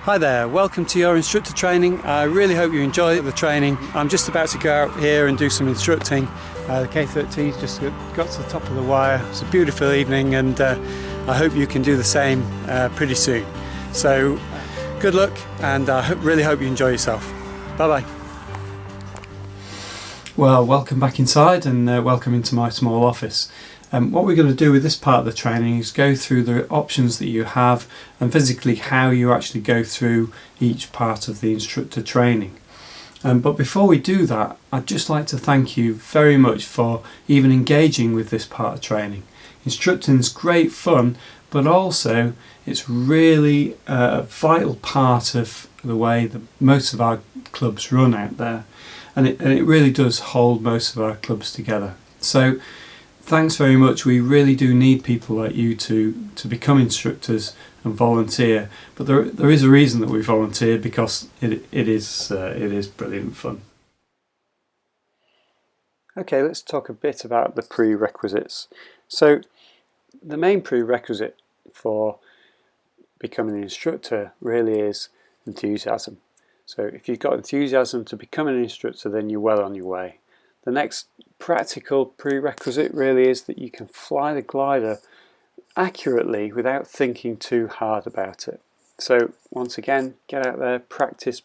Hi there, welcome to your instructor training. I really hope you enjoy the training. I'm just about to go out here and do some instructing. The K13's just got to the top of the wire. It's a beautiful evening and I hope you can do the same pretty soon. So good luck, and I really hope you enjoy yourself. Bye bye. Well, welcome back inside and welcome into my small office. What we're going to do with this part of the training is go through the options that you have and physically how you actually go through each part of the instructor training. But before we do that, I'd just like to thank you very much for even engaging with this part of training. Instructing is great fun, but also it's really a vital part of the way that most of our clubs run out there, and it really does hold most of our clubs together. So thanks very much. We really do need people like you to become instructors and volunteer. But there is a reason that we volunteer, because it is brilliant fun. Okay, let's talk a bit about the prerequisites. So the main prerequisite for becoming an instructor really is enthusiasm. So if you've got enthusiasm to become an instructor, then you're well on your way. The next practical prerequisite really is that you can fly the glider accurately without thinking too hard about it. So once again, get out there, practice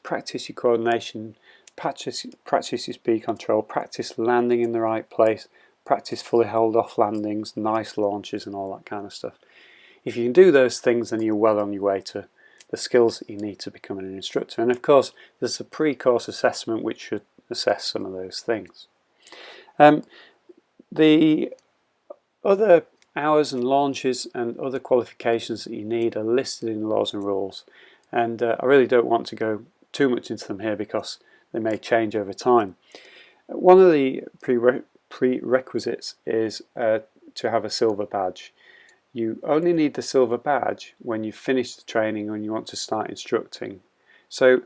your coordination, practice your speed control, practice landing in the right place, practice fully held off landings, nice launches and all that kind of stuff. If you can do those things, then you're well on your way to the skills that you need to become an instructor. And of course, there's a pre-course assessment which should assess some of those things. The other hours and launches and other qualifications that you need are listed in laws and rules, and I really don't want to go too much into them here because they may change over time. One of the prerequisites is to have a silver badge. You only need the silver badge when you've finished the training and you want to start instructing. So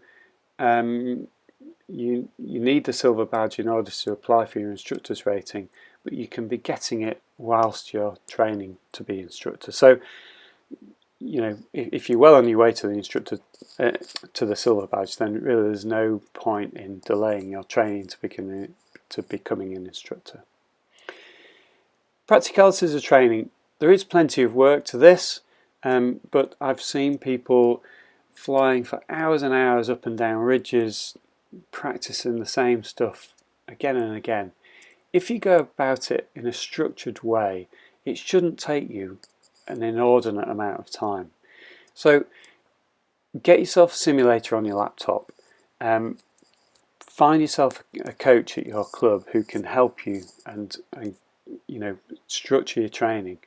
you need the silver badge in order to apply for your instructor's rating, but you can be getting it whilst you're training to be instructor. So, you know, if you're well on your way to the instructor to the silver badge, then really there's no point in delaying your training to becoming an instructor. Practicalities of training. There is plenty of work to this, but I've seen people flying for hours and hours up and down ridges, practicing the same stuff again and again. If you go about it in a structured way, it shouldn't take you an inordinate amount of time. So get yourself a simulator on your laptop. Find yourself a coach at your club who can help you and you know, structure your training.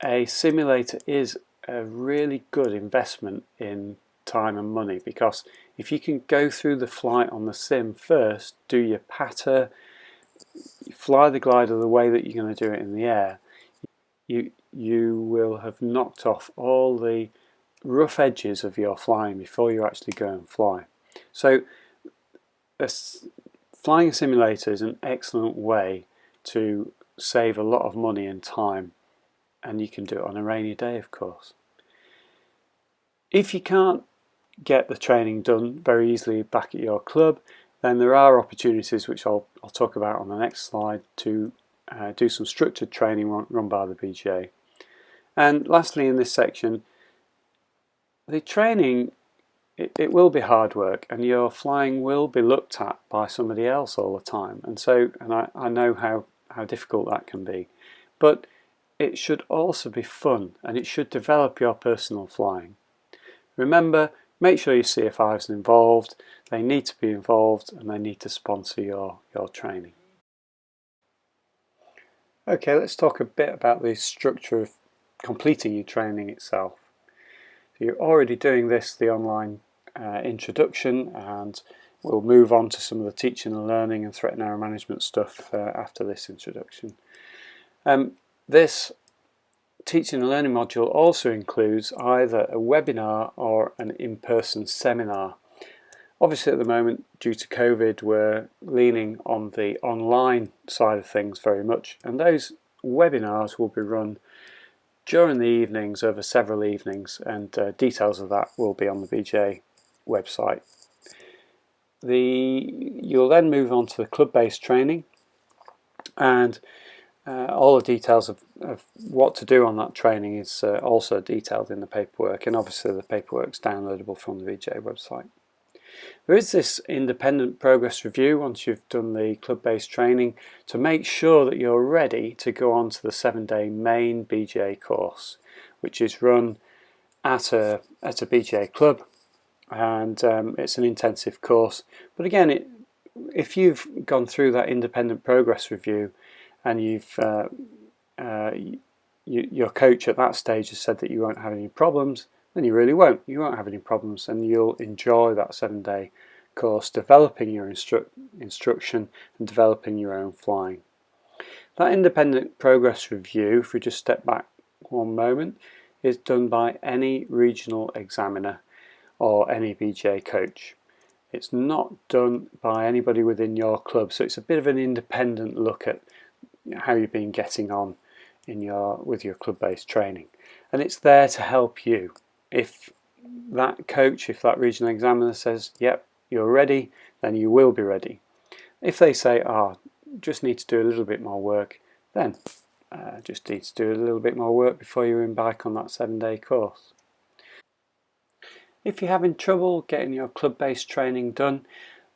A simulator is a really good investment in time and money, because if you can go through the flight on the sim first, do your patter, fly the glider the way that you're going to do it in the air, you will have knocked off all the rough edges of your flying before you actually go and fly. So flying a simulator is an excellent way to save a lot of money and time, and you can do it on a rainy day, of course. If you can't get the training done very easily back at your club, then there are opportunities, which I'll talk about on the next slide, to do some structured training run by the BGA. And lastly, in this section, the training, it will be hard work, and your flying will be looked at by somebody else all the time, and I know how difficult that can be, but it should also be fun, and it should develop your personal flying. Remember, make sure your CFIs are involved. They need to be involved, and they need to sponsor your training. Okay, let's talk a bit about the structure of completing your training itself. So you're already doing this, the online introduction, and we'll move on to some of the teaching and learning and threat and error management stuff after this introduction. This teaching and learning module also includes either a webinar or an in-person seminar. Obviously at the moment, due to COVID, we're leaning on the online side of things very much, and those webinars will be run during the evenings, over several evenings, and details of that will be on the BGA website. You'll then move on to the club-based training, and all the details of what to do on that training is also detailed in the paperwork, and obviously the paperwork's downloadable from the BGA website. There is this independent progress review once you've done the club-based training to make sure that you're ready to go on to the 7-day main BGA course, which is run at a BGA club, and it's an intensive course. But again, if you've gone through that independent progress review and your coach at that stage has said that you won't have any problems, then you really won't. You won't have any problems, and you'll enjoy that 7-day course, developing your instruction and developing your own flying. That independent progress review, if we just step back one moment, is done by any regional examiner or any BGA coach. It's not done by anybody within your club, so it's a bit of an independent look at how you've been getting on with your club-based training, and it's there to help you. If that coach, if that regional examiner says, yep, you're ready, then you will be ready. If they say, just need to do a little bit more work, then just need to do a little bit more work before you embark on that 7-day course. If you're having trouble getting your club-based training done,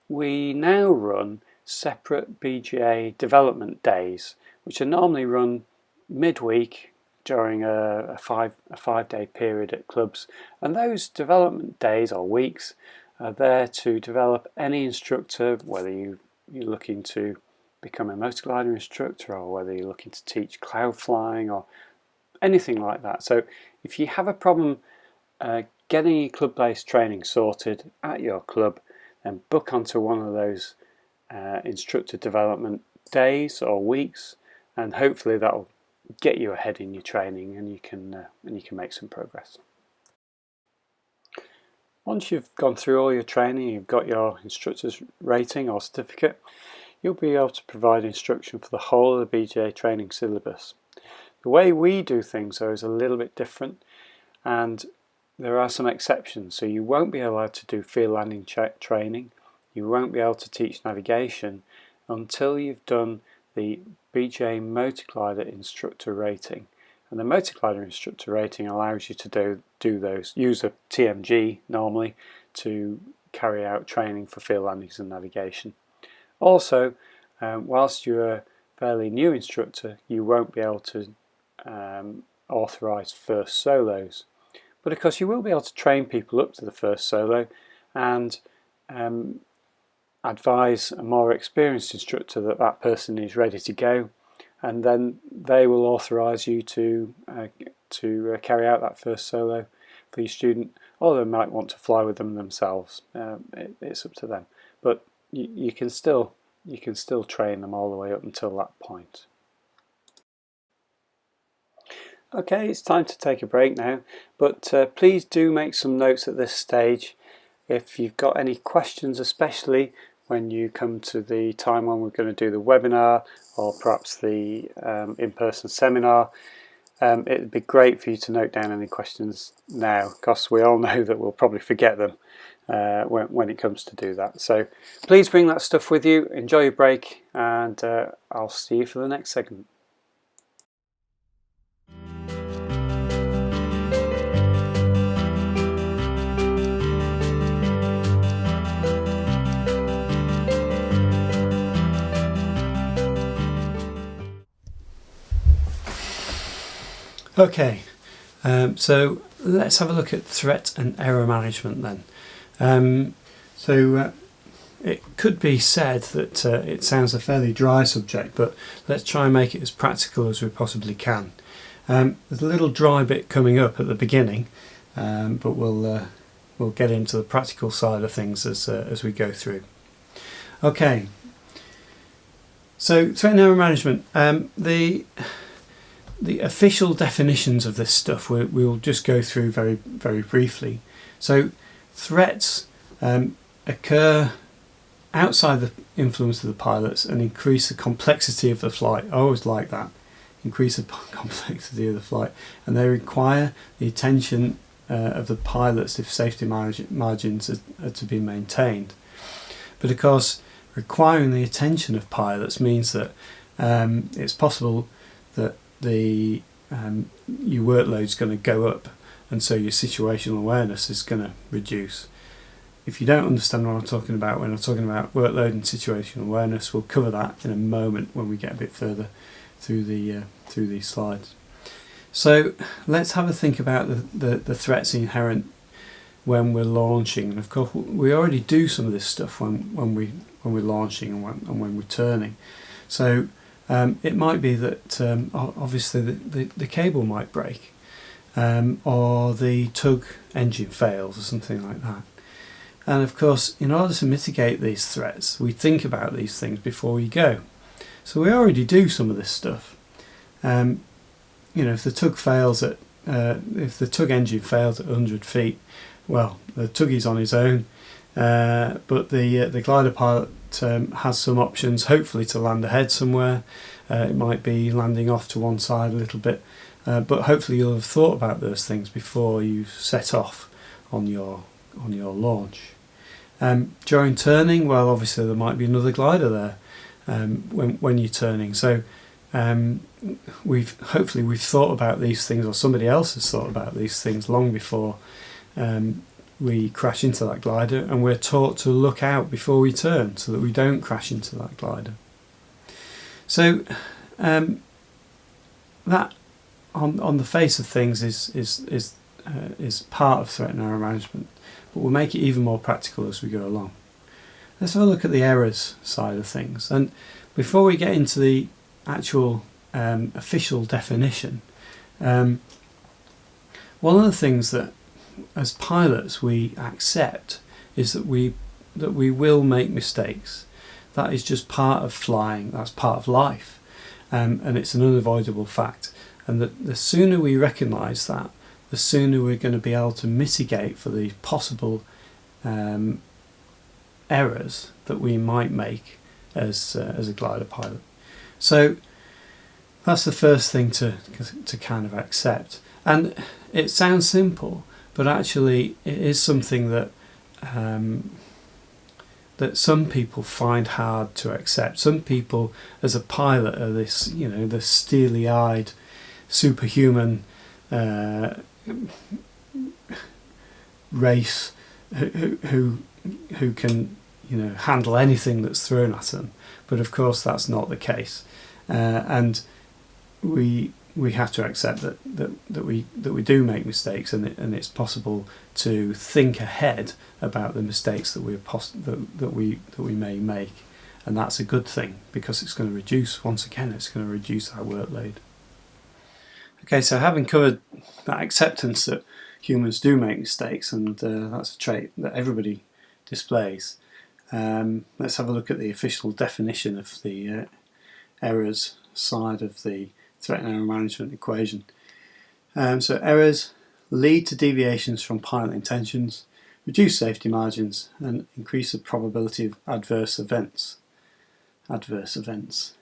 we now run separate BGA development days, which are normally run midweek during a five-day period at clubs, and those development days or weeks are there to develop any instructor, whether you're looking to become a motor glider instructor or whether you're looking to teach cloud flying or anything like that. So if you have a problem getting your club-based training sorted at your club, then book onto one of those instructor development days or weeks, and hopefully that'll get you ahead in your training, and you can make some progress. Once you've gone through all your training, you've got your instructor's rating or certificate, you'll be able to provide instruction for the whole of the BGA training syllabus. The way we do things though is a little bit different, and there are some exceptions. So you won't be allowed to do field landing training, you won't be able to teach navigation until you've done the BGA motor glider instructor rating. And the motor glider instructor rating allows you to use a TMG normally to carry out training for field landings and navigation. Also, whilst you're a fairly new instructor, you won't be able to authorise first solos. But of course you will be able to train people up to the first solo and advise a more experienced instructor that that person is ready to go, and then they will authorise you to carry out that first solo for your student, or they might want to fly with them themselves. It's up to them, but you can still train them all the way up until that point. Okay, it's time to take a break now, but please do make some notes at this stage. If you've got any questions, especially when you come to the time when we're going to do the webinar or perhaps the in-person seminar, it'd be great for you to note down any questions now, because we all know that we'll probably forget them when it comes to do that. So please bring that stuff with you, enjoy your break, and I'll see you for the next segment. Okay, so let's have a look at threat and error management then. It could be said that it sounds a fairly dry subject, but let's try and make it as practical as we possibly can. There's a little dry bit coming up at the beginning, but we'll get into the practical side of things as we go through. Okay, so threat and error management. The official definitions of this stuff we'll just go through very, very briefly. So threats occur outside the influence of the pilots and increase the complexity of the flight. I always like that. Increase the complexity of the flight, and they require the attention the pilots if safety margins are to be maintained. But of course, requiring the attention of pilots means that it's possible that your workload is going to go up, and so your situational awareness is going to reduce. If you don't understand what I'm talking about when I'm talking about workload and situational awareness, we'll cover that in a moment when we get a bit further through these slides. So let's have a think about the threats inherent when we're launching. And of course, we already do some of this stuff when we're launching and when we're turning. So it might be that obviously the cable might break, or the tug engine fails or something like that. And of course, in order to mitigate these threats, we think about these things before we go. So we already do some of this stuff. If the tug if the tug engine fails at 100 feet, well, the tuggy's on his own, but the glider pilot has some options, hopefully to land ahead somewhere. It might be landing off to one side a little bit, but hopefully you'll have thought about those things before you set off on your launch. During turning, well, obviously there might be another glider there when you're turning. So we've thought about these things, or somebody else has thought about these things long before we crash into that glider, and we're taught to look out before we turn so that we don't crash into that glider. So that on the face of things is part of threat and error management, but we'll make it even more practical as we go along. Let's have a look at the errors side of things, and before we get into the actual official definition, one of the things that as pilots we accept is that we will make mistakes. That is just part of flying, that's part of life, and it's an unavoidable fact, and that the sooner we recognise that, the sooner we're going to be able to mitigate for the possible errors that we might make as a glider pilot. So that's the first thing to kind of accept. And it sounds simple, but actually it is something that that some people find hard to accept. Some people, as a pilot, are this, the steely-eyed, superhuman race who can handle anything that's thrown at them. But of course that's not the case, and we have to accept that we do make mistakes, and it's possible to think ahead about the mistakes that we may make, and that's a good thing, because it's going to reduce our workload. Okay, so having covered that acceptance that humans do make mistakes, and that's a trait that everybody displays, let's have a look at the official definition of the errors side of the threat and error management equation. So errors lead to deviations from pilot intentions, reduce safety margins, and increase the probability of adverse events. Adverse events.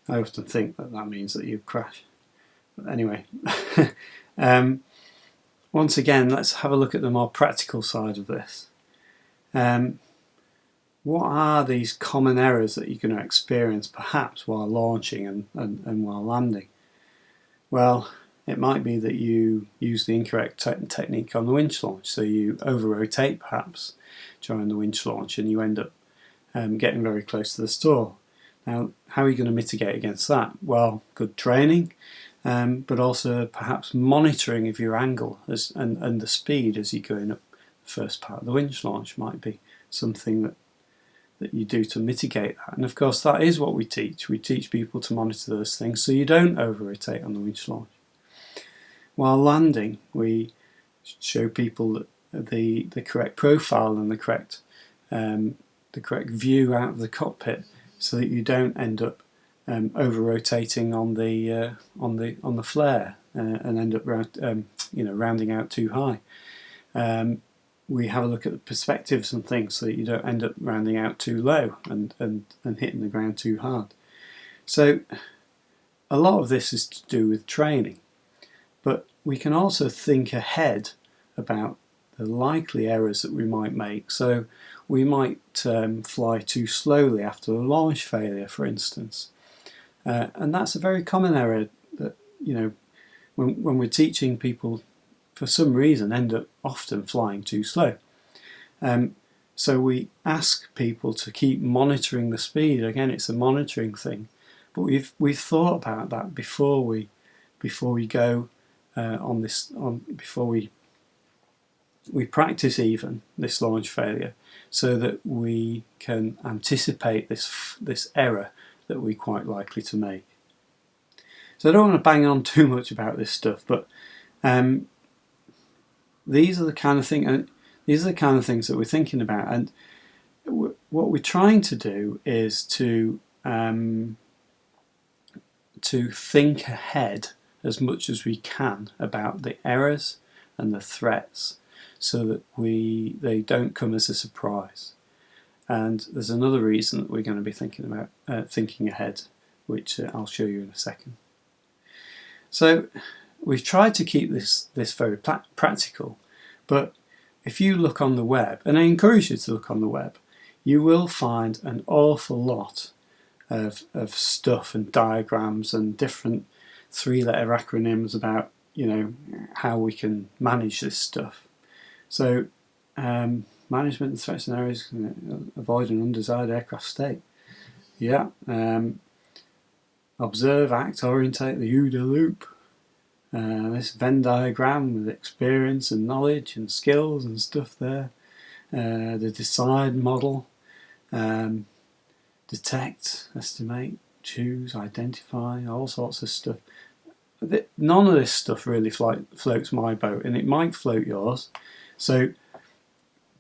I often think that means that you crash. But anyway, once again, let's have a look at the more practical side of this. What are these common errors that you're going to experience perhaps while launching and while landing? Well, it might be that you use the incorrect technique on the winch launch, so you over-rotate perhaps during the winch launch and you end up getting very close to the stall. Now, how are you going to mitigate against that? Well, good training, but also perhaps monitoring of your angle and the speed as you're going up the first part of the winch launch might be something that you do to mitigate that. And of course that is what we teach. We teach people to monitor those things so you don't over-rotate on the winch launch. While landing, we show people the correct profile and the correct view out of the cockpit, so that you don't end up over-rotating on the flare and end up rounding out too high. We have a look at the perspectives and things so that you don't end up rounding out too low and hitting the ground too hard. So a lot of this is to do with training, but we can also think ahead about the likely errors that we might make. So we might fly too slowly after a launch failure, for instance. And that's a very common error that, when we're teaching, people for some reason end up often flying too slow. So we ask people to keep monitoring the speed. Again, it's a monitoring thing, but we've thought about that before we go before we practice even this launch failure, so that we can anticipate this error that we're quite likely to make. So I don't want to bang on too much about this stuff, but these are the kind of things that we're thinking about, and what we're trying to do is to think ahead as much as we can about the errors and the threats, so that they don't come as a surprise. And there's another reason that we're going to be thinking ahead, which I'll show you in a second. So we've tried to keep this very practical, but if you look on the web, and I encourage you to look on the web, you will find an awful lot of stuff and diagrams and different three-letter acronyms about how we can manage this stuff. So management of threats and errors, avoid an undesired aircraft state. Yeah. Observe, act, orientate the OODA loop. This Venn diagram with experience and knowledge and skills and stuff there. The decide model. Detect, estimate, choose, identify, all sorts of stuff. None of this stuff really floats my boat, and it might float yours. So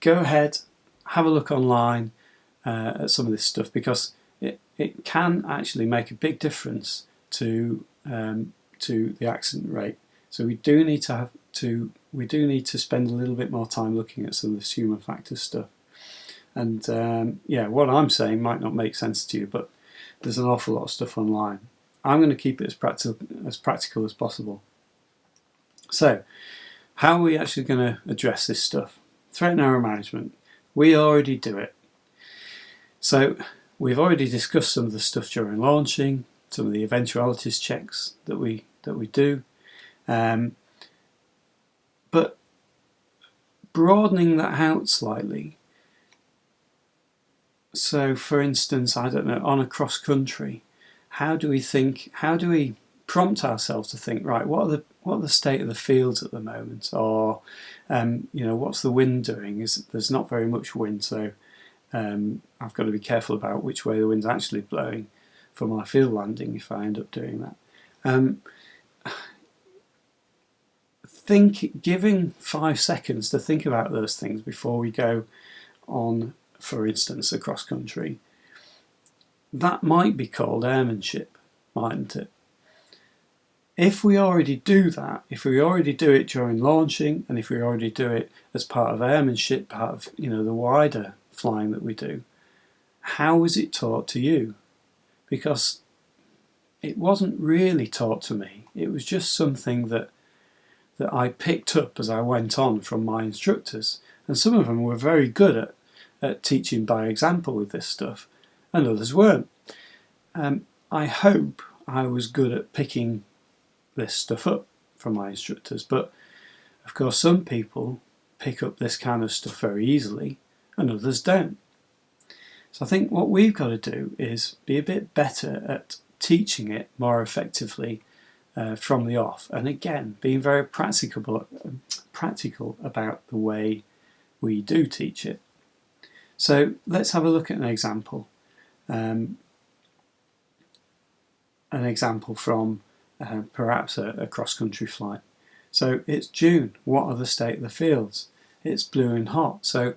go ahead, have a look online at some of this stuff, because it can actually make a big difference to the accident rate. So we do need to spend a little bit more time looking at some of this human factors stuff. And what I'm saying might not make sense to you, but there's an awful lot of stuff online. I'm going to keep it as practical as possible. So, how are we actually going to address this stuff? Threat and error management. We already do it. So, we've already discussed some of the stuff during launching, some of the eventualities checks that we do, but broadening that out slightly. So, for instance, I don't know, on a cross country, how do we prompt ourselves to think, right, what are the state of the fields at the moment, or what's the wind doing? There's not very much wind, so I've got to be careful about which way the wind's actually blowing for my field landing if I end up doing that. Giving 5 seconds to think about those things before we go on, for instance, a cross country. That might be called airmanship, mightn't it? If we already do that, if we already do it during launching, and if we already do it as part of airmanship, part of the wider flying that we do, how is it taught to you? Because it wasn't really taught to me. It was just something that I picked up as I went on from my instructors, and some of them were very good at teaching by example with this stuff, and others weren't. I hope I was good at picking this stuff up from my instructors, but of course some people pick up this kind of stuff very easily and others don't. So I think what we've got to do is be a bit better at teaching it more effectively from the off, and again being very practical about the way we do teach it. So let's have a look at an example. An example from perhaps a cross-country flight. So it's June. What are the state of the fields? It's blue and hot. So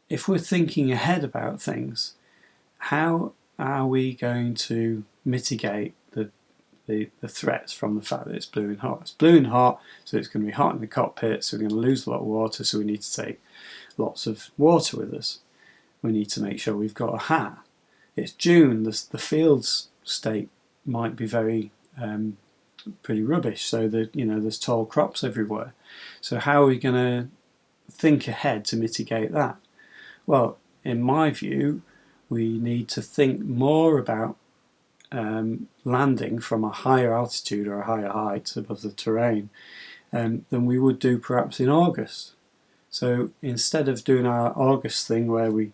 if we're thinking ahead about things, how are we going to mitigate the threats from the fact that it's blue and hot? It's blue and hot, so it's going to be hot in the cockpit, so we're going to lose a lot of water, so we need to take lots of water with us. We need to make sure we've got a hat. It's June, the fields state might be very pretty rubbish. So that, you know, there's tall crops everywhere. So how are we going to think ahead to mitigate that? Well, in my view, we need to think more about landing from a higher altitude or a higher height above the terrain than we would do perhaps in August. So instead of doing our August thing where we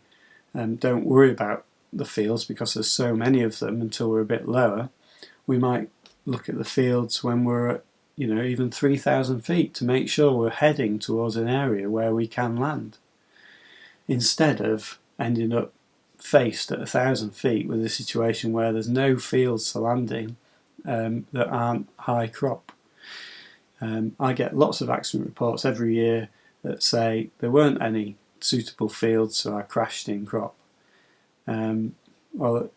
don't worry about the fields because there's so many of them until we're a bit lower, we might look at the fields when we're at, you know, even 3,000 feet to make sure we're heading towards an area where we can land, instead of ending up faced at 1,000 feet with a situation where there's no fields to landing that aren't high crop. I get lots of accident reports every year that say there weren't any suitable fields, so I crashed in crop. Well,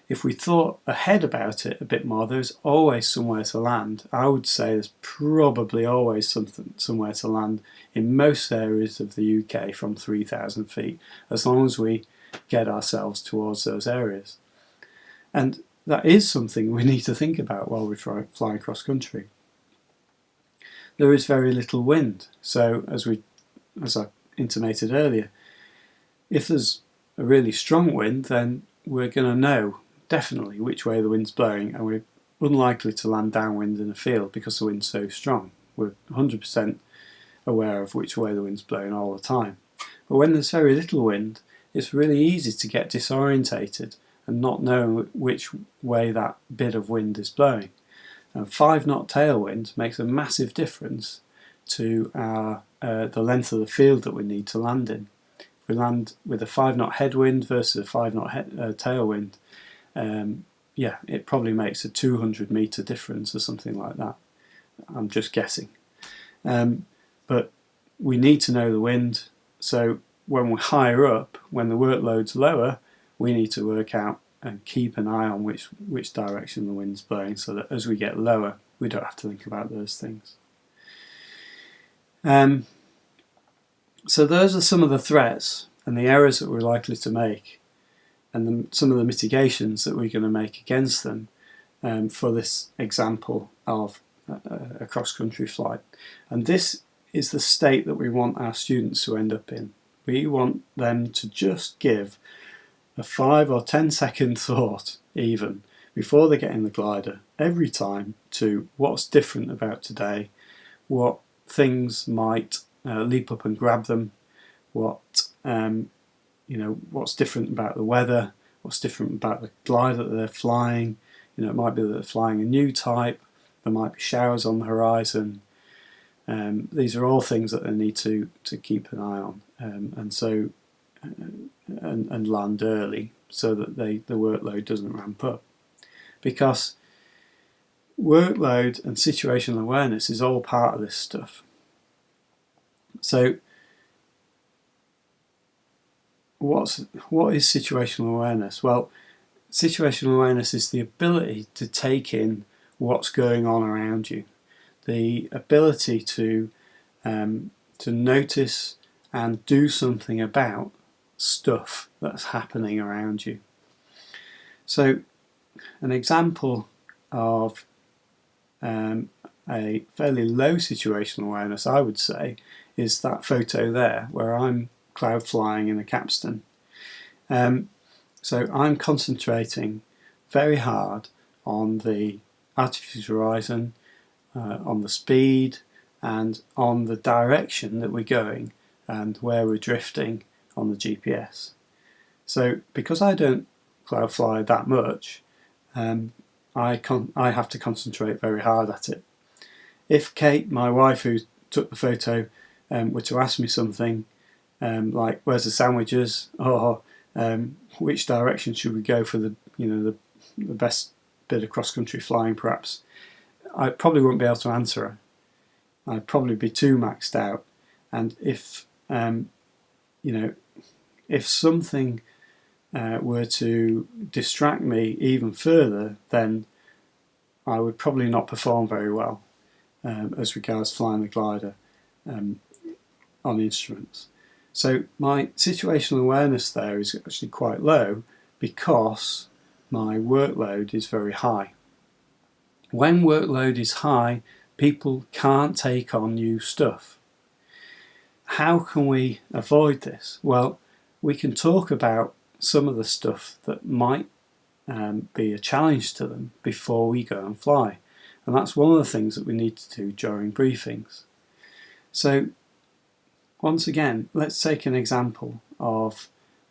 if we thought ahead about it a bit more, there's always somewhere to land. I would say there's probably always somewhere to land in most areas of the UK from 3,000 feet, as long as we get ourselves towards those areas. And that is something we need to think about while we're flying cross country. There is very little wind, so as I intimated earlier, if there's a really strong wind, then we're going to know definitely which way the wind's blowing, and we're unlikely to land downwind in a field because the wind's so strong. We're 100% aware of which way the wind's blowing all the time. But when there's very little wind, it's really easy to get disorientated and not know which way that bit of wind is blowing. 5-knot tailwind makes a massive difference to the length of the field that we need to land in. If we land with a 5-knot headwind versus a 5-knot tailwind, yeah, it probably makes a 200-metre difference or something like that. I'm just guessing. But we need to know the wind, so when we're higher up, when the workload's lower, we need to work out and keep an eye on which direction the wind's blowing, so that as we get lower, we don't have to think about those things. So those are some of the threats and the errors that we're likely to make, and some of the mitigations that we're going to make against them for this example of a cross-country flight. And this is the state that we want our students to end up in. We want them to just give a 5 or 10 second thought even before they get in the glider every time to what's different about today, what things might leap up and grab them, what's different about the weather, what's different about the glider that they're flying. You know, it might be that they're flying a new type, there might be showers on the horizon. These are all things that they need to keep an eye on, and land early so that the workload doesn't ramp up. Because workload and situational awareness is all part of this stuff. So what is situational awareness? Well, situational awareness is the ability to take in what's going on around you, the ability to notice and do something about stuff that's happening around you. So an example of a fairly low situational awareness, I would say, is that photo there where I'm cloud flying in a capstan. So I'm concentrating very hard on the artificial horizon, on the speed, and on the direction that we're going and where we're drifting on the GPS. So because I don't cloud fly that much, I have to concentrate very hard at it. If Kate, my wife who took the photo, were to ask me something like where's the sandwiches, or which direction should we go for the best bit of cross-country flying, perhaps, I probably wouldn't be able to answer her. I'd probably be too maxed out, and if if something were to distract me even further, then I would probably not perform very well as regards flying the glider on instruments. So my situational awareness there is actually quite low because my workload is very high. When workload is high, people can't take on new stuff. How can we avoid this? Well, we can talk about some of the stuff that might be a challenge to them before we go and fly. And that's one of the things that we need to do during briefings. So once again, let's take an example of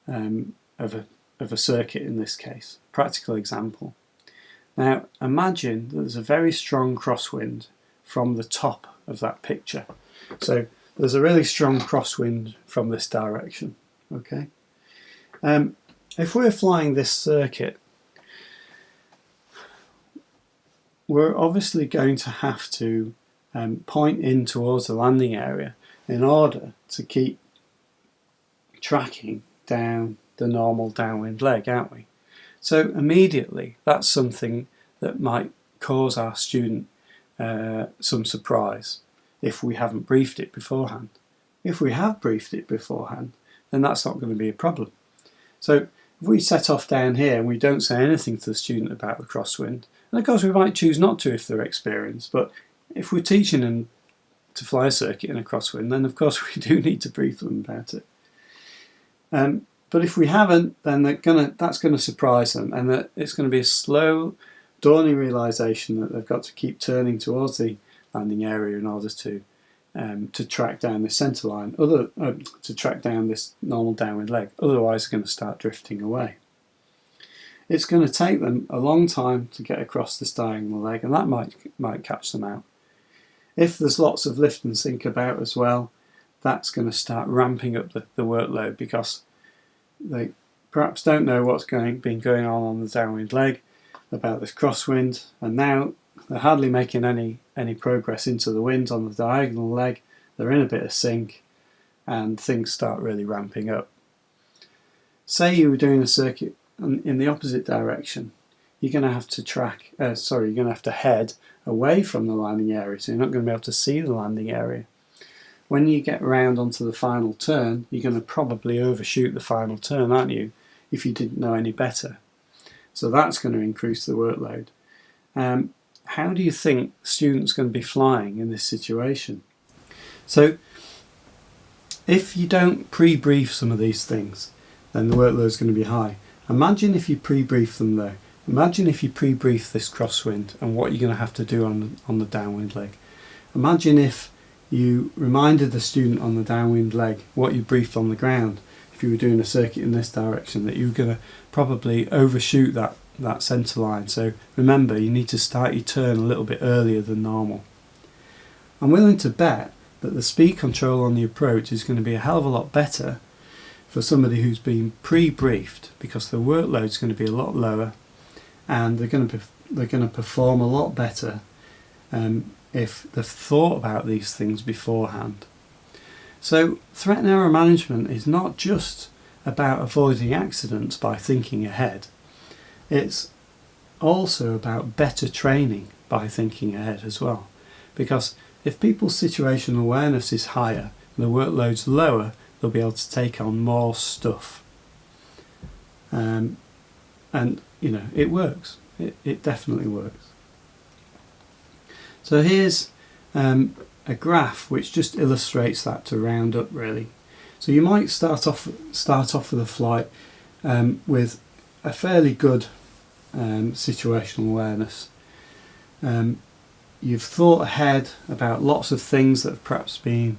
a circuit in this case, practical example. Now imagine that there's a very strong crosswind from the top of that picture. So there's a really strong crosswind from this direction. Okay. If we're flying this circuit, we're obviously going to have to point in towards the landing area in order to keep tracking down the normal downwind leg, aren't we? So immediately that's something that might cause our student some surprise if we haven't briefed it beforehand. If we have briefed it beforehand, then that's not going to be a problem. So if we set off down here and we don't say anything to the student about the crosswind, and of course we might choose not to if they're experienced, but if we're teaching them to fly a circuit in a crosswind, then of course we do need to brief them about it. But if we haven't, then that's going to surprise them, and that it's going to be a slow, dawning realisation that they've got to keep turning towards the landing area in order to track down this centre line, to track down this normal downwind leg. Otherwise, they're going to start drifting away. It's going to take them a long time to get across this diagonal leg, and that might catch them out. If there's lots of lift and sink about as well, that's going to start ramping up the workload, because they perhaps don't know what's been going on the downwind leg about this crosswind, and now they're hardly making any progress into the wind on the diagonal leg. They're in a bit of sink, and things start really ramping up. Say you were doing a circuit in the opposite direction. You're going to have to you're going to have to head away from the landing area, so you're not going to be able to see the landing area. When you get round onto the final turn, you're going to probably overshoot the final turn, aren't you, if you didn't know any better. So that's going to increase the workload. How do you think students are going to be flying in this situation? So if you don't pre-brief some of these things, then the workload is going to be high. Imagine if you pre-brief them though. Imagine if you pre-brief this crosswind and what you're going to have to do on the downwind leg. Imagine if you reminded the student on the downwind leg what you briefed on the ground. If you were doing a circuit in this direction, that you were going to probably overshoot that centre line. So remember, you need to start your turn a little bit earlier than normal. I'm willing to bet that the speed control on the approach is going to be a hell of a lot better for somebody who's been pre-briefed, because the workload is going to be a lot lower, and they're going to perform a lot better if they've thought about these things beforehand. So threat and error management is not just about avoiding accidents by thinking ahead. It's also about better training by thinking ahead as well. Because if people's situational awareness is higher and the workload's lower, they'll be able to take on more stuff. And you know, it works. It definitely works. So here's a graph which just illustrates that to round up really. So you might start off with a flight with a fairly good situational awareness. You've thought ahead about lots of things that have perhaps been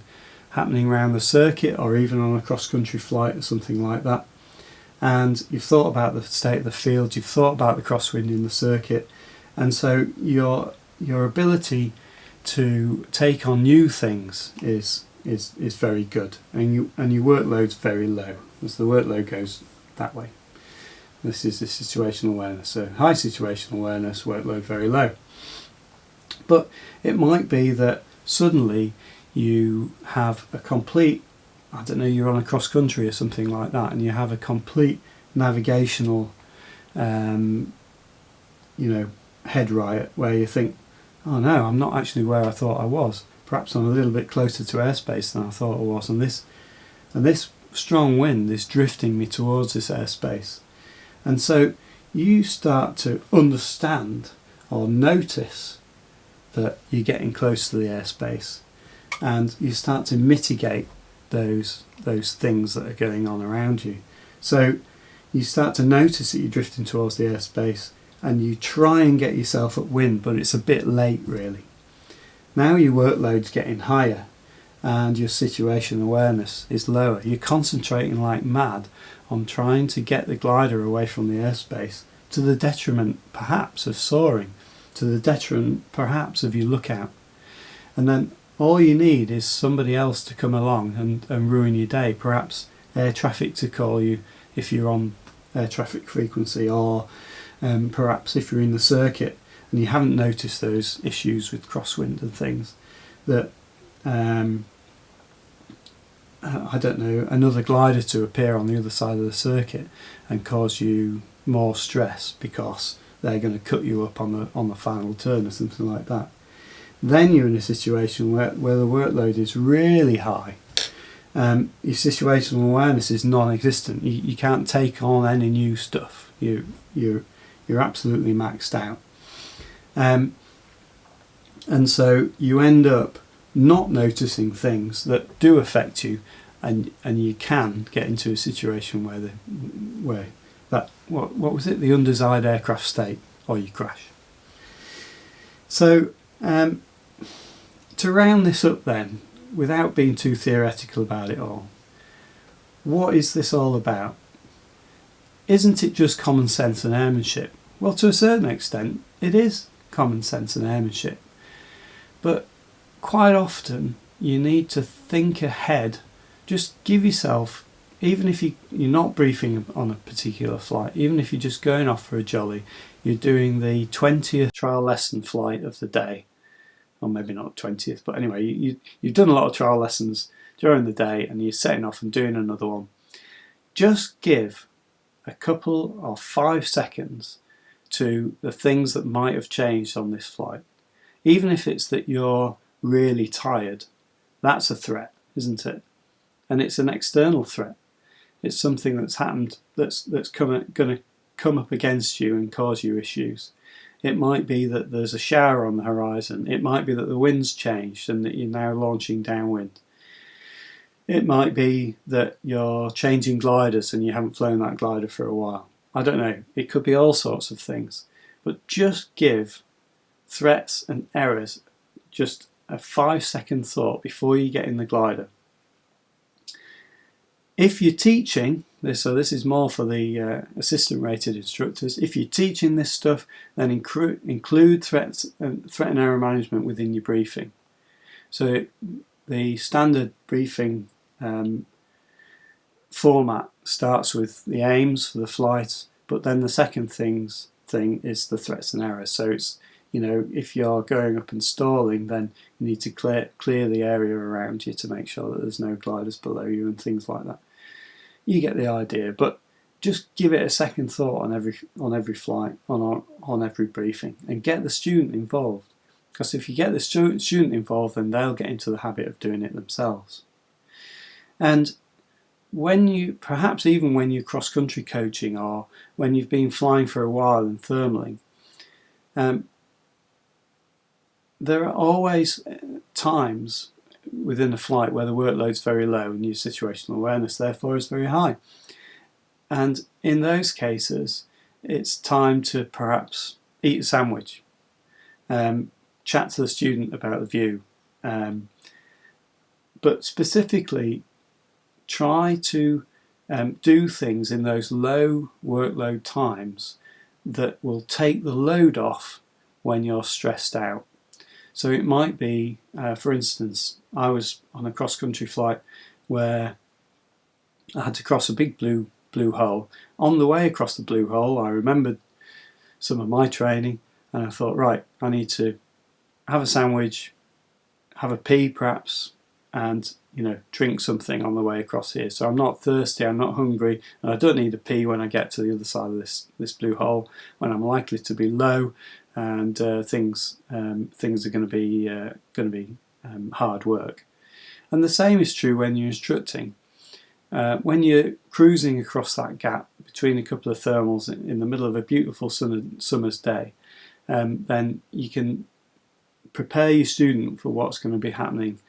happening around the circuit, or even on a cross-country flight or something like that. And you've thought about the state of the field, you've thought about the crosswind in the circuit, and so your ability to take on new things is very good, and your workload's very low, as the workload goes that way. This is the situational awareness. So high situational awareness, workload very low. But it might be that suddenly you have a complete, I don't know, you're on a cross country or something like that, and you have a complete navigational head riot where you think, oh no, I'm not actually where I thought I was. Perhaps I'm a little bit closer to airspace than I thought I was, and this strong wind is drifting me towards this airspace. And so you start to understand or notice that you're getting close to the airspace, and you start to mitigate those things that are going on around you. So you start to notice that you're drifting towards the airspace, and you try and get yourself upwind, but it's a bit late really. Now your workload's getting higher and your situation awareness is lower. You're concentrating like mad on trying to get the glider away from the airspace, to the detriment perhaps of soaring, to the detriment perhaps of your lookout. And then all you need is somebody else to come along and ruin your day. Perhaps air traffic to call you if you're on air traffic frequency, or perhaps if you're in the circuit and you haven't noticed those issues with crosswind and things, that I don't know, another glider to appear on the other side of the circuit and cause you more stress because they're going to cut you up on the final turn or something like that. Then you're in a situation where the workload is really high. Your situational awareness is non-existent. You can't take on any new stuff. You're absolutely maxed out. And so you end up not noticing things that do affect you, and you can get into a situation where what was it, the undesired aircraft state, or you crash. So to round this up then, without being too theoretical about it all, what is this all about? Isn't it just common sense and airmanship? Well, to a certain extent it is common sense and airmanship, but quite often you need to think ahead. Just give yourself, even if you're not briefing on a particular flight, even if you're just going off for a jolly, you're doing the 20th trial lesson flight of the day, or maybe not 20th, but anyway, you've done a lot of trial lessons during the day and you're setting off and doing another one. Just give a couple of 5 seconds to the things that might have changed on this flight. Even if it's that you're really tired, that's a threat, isn't it? And it's an external threat. It's something that's happened that's going to come up against you and cause you issues. It might be that there's a shower on the horizon. It might be that the wind's changed and that you're now launching downwind. It might be that you're changing gliders and you haven't flown that glider for a while. I don't know. It could be all sorts of things. But just give threats and errors just a 5-second thought before you get in the glider. If you're teaching, so this is more for the assistant rated instructors, if you're teaching this stuff, then include threat and error management within your briefing. So the standard briefing format starts with the aims for the flight, but then the second thing is the threats and errors. So it's, if you're going up and stalling, then you need to clear the area around you to make sure that there's no gliders below you and things like that. You get the idea, but just give it a second thought on every flight, on every briefing, and get the student involved. Because if you get the student involved, then they'll get into the habit of doing it themselves. And perhaps even when you're cross-country coaching, or when you've been flying for a while and thermaling, there are always times within a flight where the workload's very low and your situational awareness therefore is very high. And in those cases, it's time to perhaps eat a sandwich, chat to the student about the view, but specifically try to do things in those low workload times that will take the load off when you're stressed out. So it might be, for instance, I was on a cross-country flight where I had to cross a big blue hole. On the way across the blue hole, I remembered some of my training, and I thought, right, I need to have a sandwich, have a pee perhaps, and drink something on the way across here. So I'm not thirsty, I'm not hungry, and I don't need a pee when I get to the other side of this blue hole, when I'm likely to be low, and things are going to be hard work. And the same is true when you're instructing. When you're cruising across that gap between a couple of thermals in the middle of a beautiful summer's day, then you can prepare your student for what's going to be happening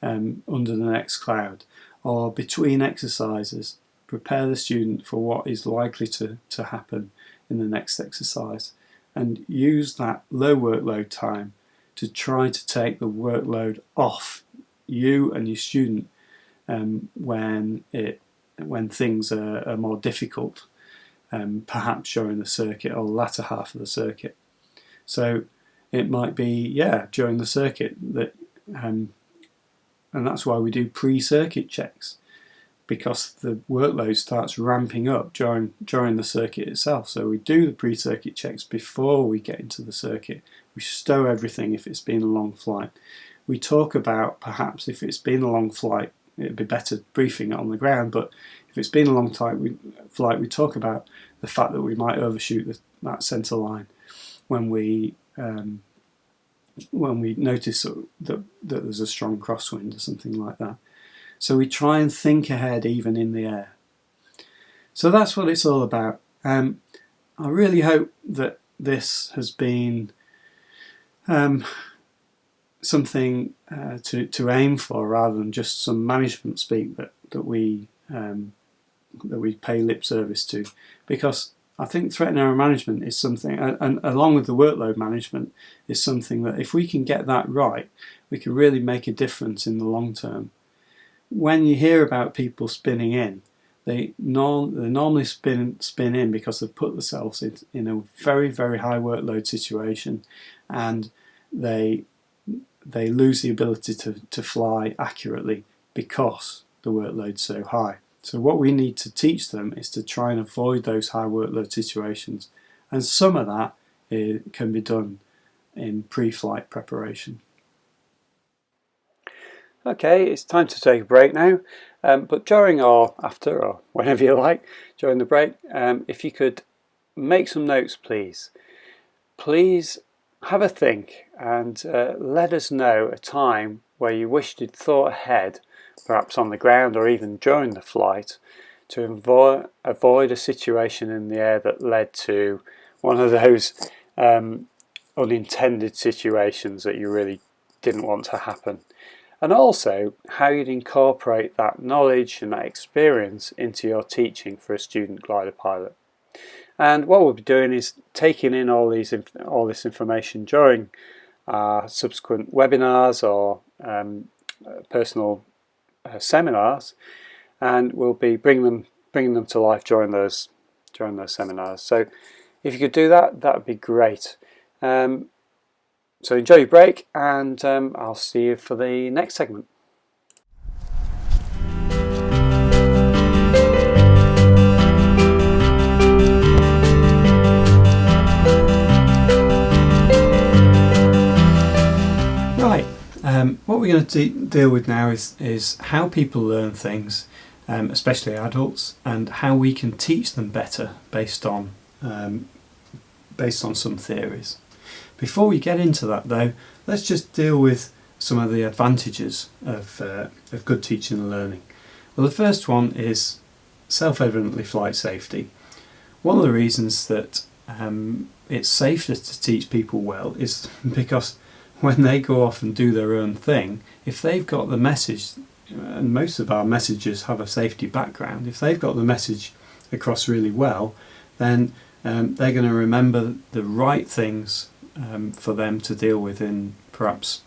under the next cloud, or between exercises, prepare the student for what is likely to happen in the next exercise, and use that low workload time to try to take the workload off you and your student when things are more difficult, perhaps during the circuit or the latter half of the circuit. So it might be, during the circuit that, and that's why we do pre-circuit checks, because the workload starts ramping up during the circuit itself. So we do the pre-circuit checks before we get into the circuit. We stow everything if it's been a long flight. We talk about, perhaps if it's been a long flight, it'd be better briefing it on the ground, but if it's been a long flight, we talk about the fact that we might overshoot that centre line when we notice that there's a strong crosswind or something like that. So we try and think ahead even in the air. So that's what it's all about. I really hope that this has been something to aim for, rather than just some management speak that we pay lip service to, because I think threat and error management is something, and along with the workload management, is something that if we can get that right, we can really make a difference in the long term. When you hear about people spinning in, they normally spin in because they've put themselves in a very, very high workload situation, and they lose the ability to fly accurately because the workload's so high. So what we need to teach them is to try and avoid those high workload situations, and some of that can be done in pre-flight preparation. Okay, it's time to take a break now, but during or after, or whenever you like, during the break, if you could make some notes, please have a think and let us know a time where you wished you'd thought ahead, perhaps on the ground or even during the flight, to avoid a situation in the air that led to one of those unintended situations that you really didn't want to happen. And also how you'd incorporate that knowledge and that experience into your teaching for a student glider pilot. And what we'll be doing is taking in all this information during subsequent webinars or personal seminars, and we'll be bringing them to life during those seminars. So if you could do that, that would be great. So enjoy your break, and I'll see you for the next segment. Right, what we're going to deal with now is how people learn things, especially adults, and how we can teach them better based on some theories. Before we get into that though, let's just deal with some of the advantages of good teaching and learning. Well, the first one is self-evidently flight safety. One of the reasons that it's safer to teach people well is because when they go off and do their own thing, if they've got the message, and most of our messages have a safety background, if they've got the message across really well, then they're going to remember the right things for them to deal with in perhaps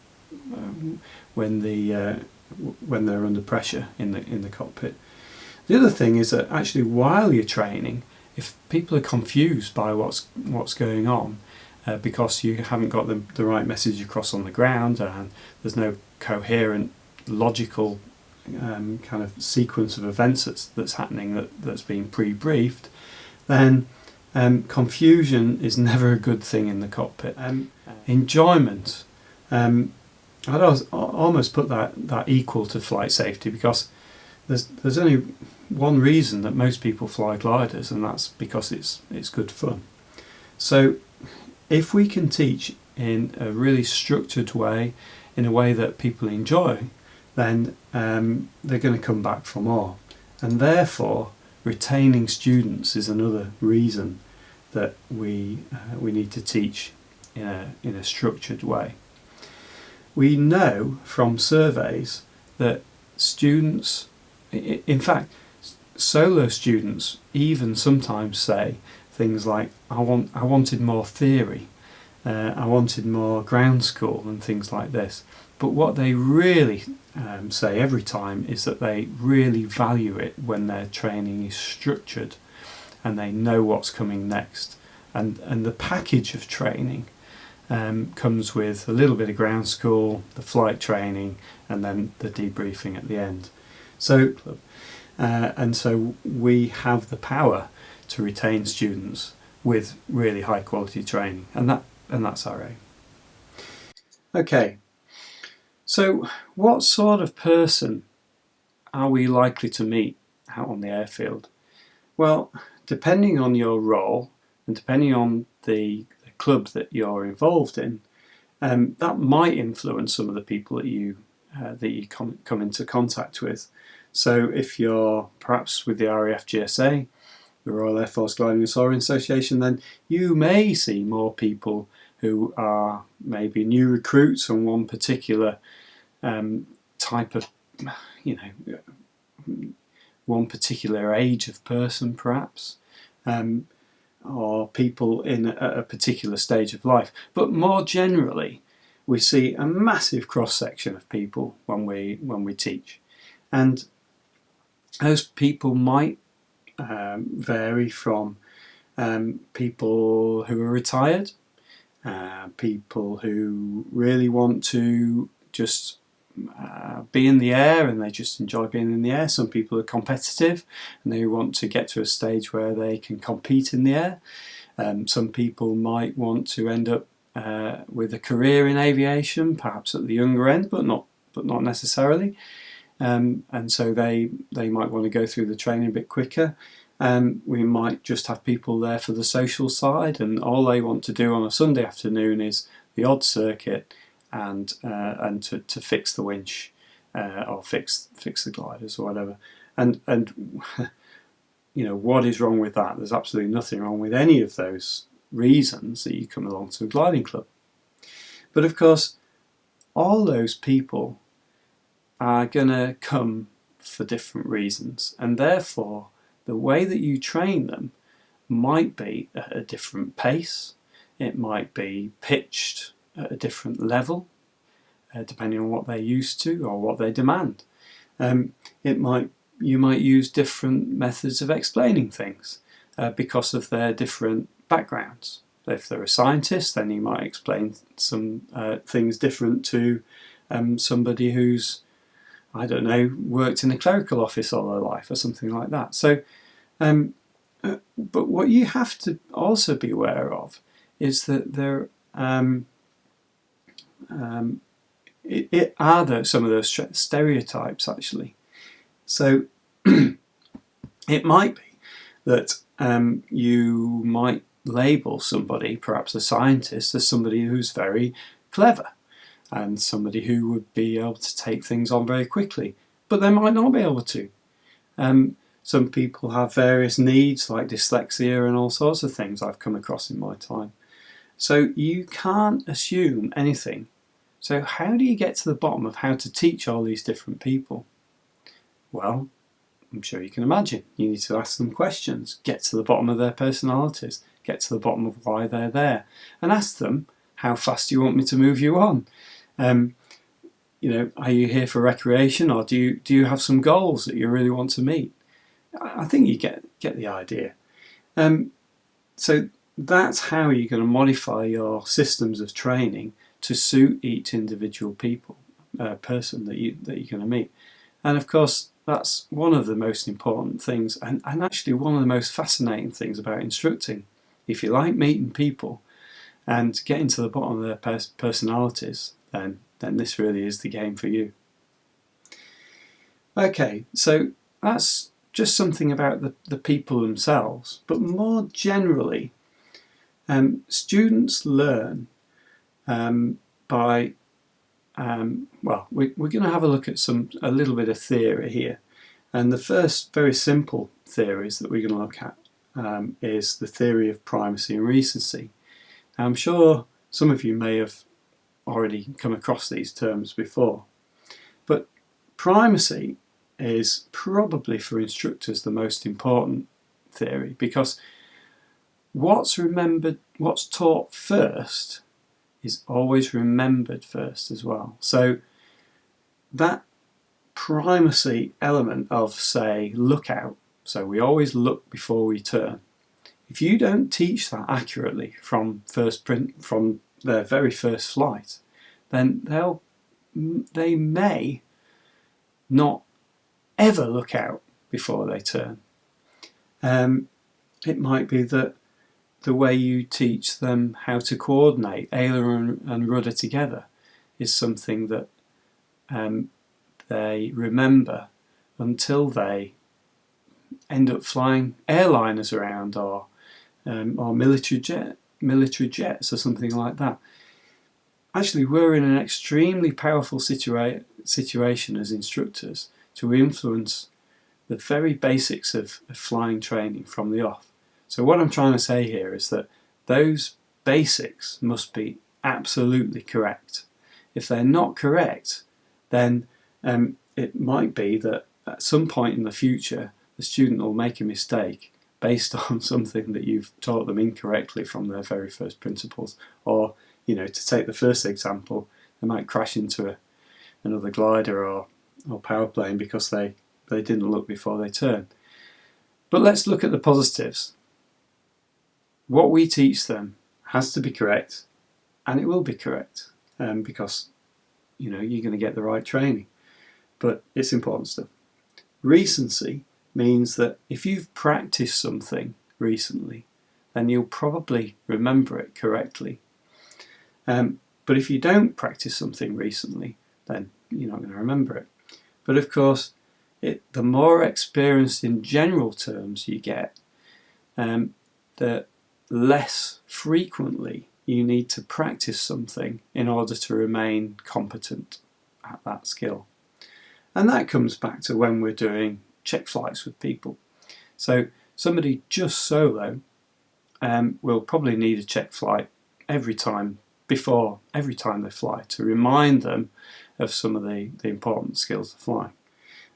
when they're under pressure in the cockpit. The other thing is that actually while you're training, if people are confused by what's going on because you haven't got the right message across on the ground and there's no coherent logical kind of sequence of events that's happening that's been pre-briefed, then confusion is never a good thing in the cockpit. Enjoyment, I'd almost put that equal to flight safety, because there's only one reason that most people fly gliders, and that's because it's good fun. So if we can teach in a really structured way, in a way that people enjoy, then they're going to come back for more, and therefore retaining students is another reason that we need to teach in a structured way. We know from surveys that students, in fact, solo students even sometimes say things like, I wanted more theory, I wanted more ground school and things like this. But what they really say every time is that they really value it when their training is structured and they know what's coming next. And the package of training comes with a little bit of ground school, the flight training, and then the debriefing at the end. So, and so we have the power to retain students with really high quality training, and that's our aim. Okay, so what sort of person are we likely to meet out on the airfield? Well, depending on your role and depending on the club that you're involved in, that might influence some of the people that you come into contact with. So if you're perhaps with the RAF GSA, the Royal Air Force Gliding and Soaring Association, then you may see more people who are maybe new recruits from one particular type of, one particular age of person perhaps, or people in a particular stage of life. But more generally, we see a massive cross-section of people when we teach. And those people might vary from people who are retired, people who really want to just be in the air and they just enjoy being in the air. Some people are competitive and they want to get to a stage where they can compete in the air. Some people might want to end up with a career in aviation, perhaps at the younger end, but not necessarily. And so they might want to go through the training a bit quicker. We might just have people there for the social side, and all they want to do on a Sunday afternoon is the odd circuit and to fix the winch or fix the gliders or whatever. And what is wrong with that? There's absolutely nothing wrong with any of those reasons that you come along to a gliding club. But of course, all those people are going to come for different reasons, and therefore the way that you train them might be at a different pace. It might be pitched at a different level, depending on what they're used to or what they demand. You might use different methods of explaining things because of their different backgrounds. If they're a scientist, then you might explain some things different to somebody who's, I don't know, worked in a clerical office all their life or something like that. So, but what you have to also be aware of is that there are some of those stereotypes actually. So it might be that you might label somebody, perhaps a scientist, as somebody who's very clever and somebody who would be able to take things on very quickly, but they might not be able to. Some people have various needs like dyslexia and all sorts of things I've come across in my time. So you can't assume anything. So how do you get to the bottom of how to teach all these different people? Well, I'm sure you can imagine. You need to ask them questions, get to the bottom of their personalities, get to the bottom of why they're there, and ask them, how fast do you want me to move you on? Are you here for recreation, or do you have some goals that you really want to meet? I think you get the idea. So that's how you're going to modify your systems of training to suit each individual person that you're going to meet. And of course, that's one of the most important things, and actually one of the most fascinating things about instructing. If you like meeting people and getting to the bottom of their personalities, then this really is the game for you. Okay, so that's just something about the people themselves, but more generally, students learn by we're going to have a look at a little bit of theory here, and the first very simple theories that we're going to look at is the theory of primacy and recency. Now, I'm sure some of you may have already come across these terms before. But primacy is probably for instructors the most important theory, because what's taught first is always remembered first as well. So that primacy element of, say, look out, so we always look before we turn. If you don't teach that accurately from their very first flight, then they may not ever look out before they turn. It might be that the way you teach them how to coordinate aileron and rudder together is something that they remember until they end up flying airliners around, or military jets or something like that. Actually, we're in an extremely powerful situation as instructors to influence the very basics of flying training from the off. So what I'm trying to say here is that those basics must be absolutely correct. If they're not correct, then it might be that at some point in the future the student will make a mistake based on something that you've taught them incorrectly from their very first principles. Or, you know, to take the first example, they might crash into another glider or power plane because they didn't look before they turned. But let's look at the positives. What we teach them has to be correct, and it will be correct, because you're going to get the right training. But it's important stuff. Recency means that if you've practiced something recently, then you'll probably remember it correctly. But if you don't practice something recently, then you're not going to remember it. But of course, the more experienced in general terms you get, the less frequently you need to practice something in order to remain competent at that skill. And that comes back to when we're doing check flights with people. So somebody just solo will probably need a check flight every time they fly, to remind them of some of the important skills of flying.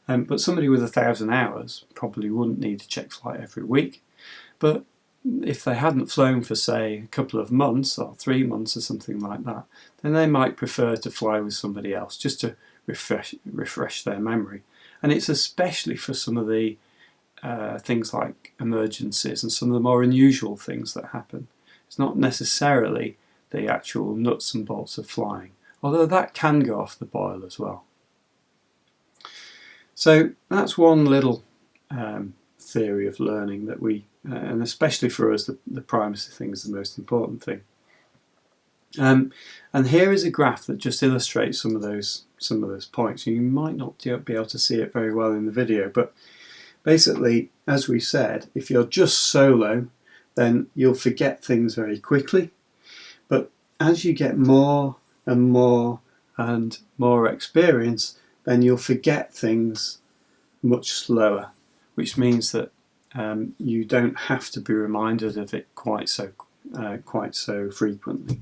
But somebody with 1,000 hours probably wouldn't need a check flight every week. But if they hadn't flown for, say, a couple of months or 3 months or something like that, then they might prefer to fly with somebody else just to refresh their memory. And it's especially for some of the things like emergencies and some of the more unusual things that happen. It's not necessarily the actual nuts and bolts of flying, although that can go off the boil as well. So that's one little theory of learning that and especially for us, the primacy thing is the most important thing. And here is a graph that just illustrates some of those points. You might not be able to see it very well in the video, but basically, as we said, if you're just solo, then you'll forget things very quickly. But as you get more and more and more experience, then you'll forget things much slower, which means that you don't have to be reminded of it quite so frequently.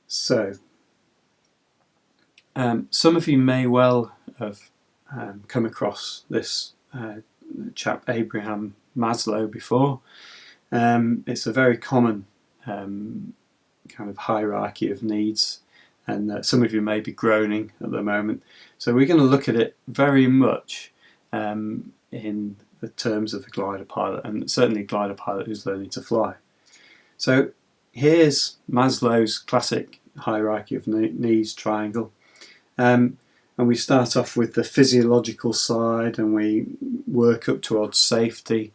So, some of you may well have come across this chap Abraham Maslow before. It's a very common kind of hierarchy of needs, and some of you may be groaning at the moment. So we're going to look at it very much in the terms of the glider pilot, and certainly a glider pilot who's learning to fly. So here's Maslow's classic hierarchy of needs triangle. And we start off with the physiological side, and we work up towards safety,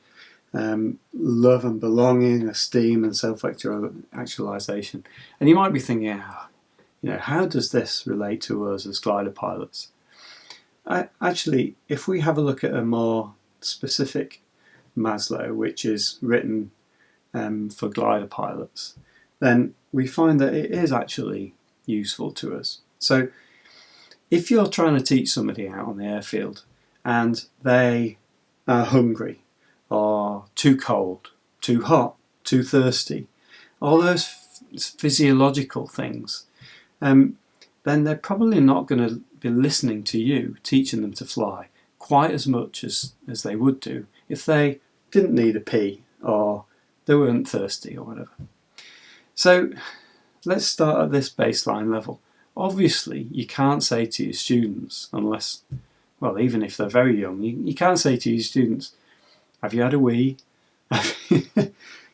love and belonging, esteem and self-actualization. And you might be thinking, how does this relate to us as glider pilots? Actually, if we have a look at a more specific Maslow, which is written for glider pilots, then we find that it is actually useful to us. So if you're trying to teach somebody out on the airfield and they are hungry or too cold, too hot, too thirsty, all those physiological things, then they're probably not going to be listening to you, teaching them to fly quite as much as they would do if they didn't need a pee or they weren't thirsty or whatever. So let's start at this baseline level. Obviously, you can't say to your students, unless, well, even if they're very young, you can't say to your students, have you had a wee?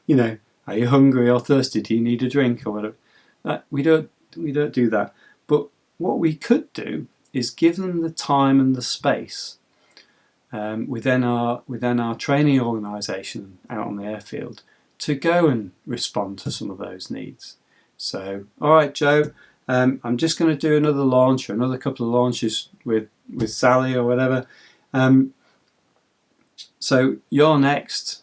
You know, are you hungry or thirsty? Do you need a drink or whatever? We don't do that. But what we could do is give them the time and the space within our training organisation out on the airfield to go and respond to some of those needs. So, all right, Joe, I'm just going to do another launch or another couple of launches with Sally or whatever. So you're next.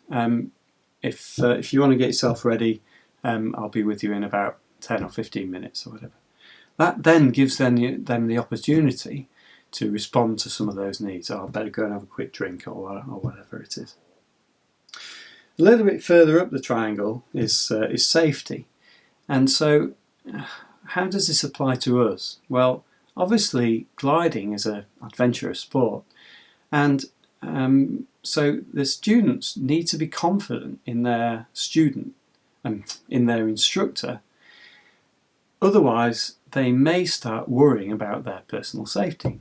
If you want to get yourself ready, I'll be with you in about 10 or 15 minutes or whatever. That then gives them the opportunity to respond to some of those needs. Oh, I better go and have a quick drink or whatever it is. A little bit further up the triangle is safety. And so how does this apply to us? Well, obviously gliding is an adventurous sport, and so the students need to be confident in their student and in their instructor. Otherwise, they may start worrying about their personal safety.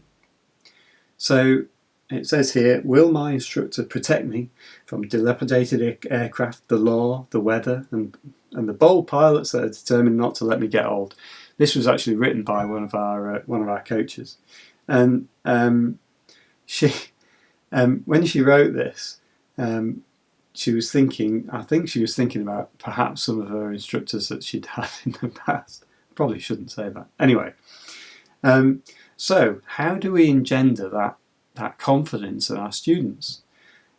So it says here, will my instructor protect me from dilapidated aircraft, the law, the weather, and the bold pilots that are determined not to let me get old? This was actually written by one of our coaches, and she, when she wrote this, she was thinking. I think she was thinking about perhaps some of her instructors that she'd had in the past. Probably shouldn't say that. Anyway, so how do we engender that confidence in our students?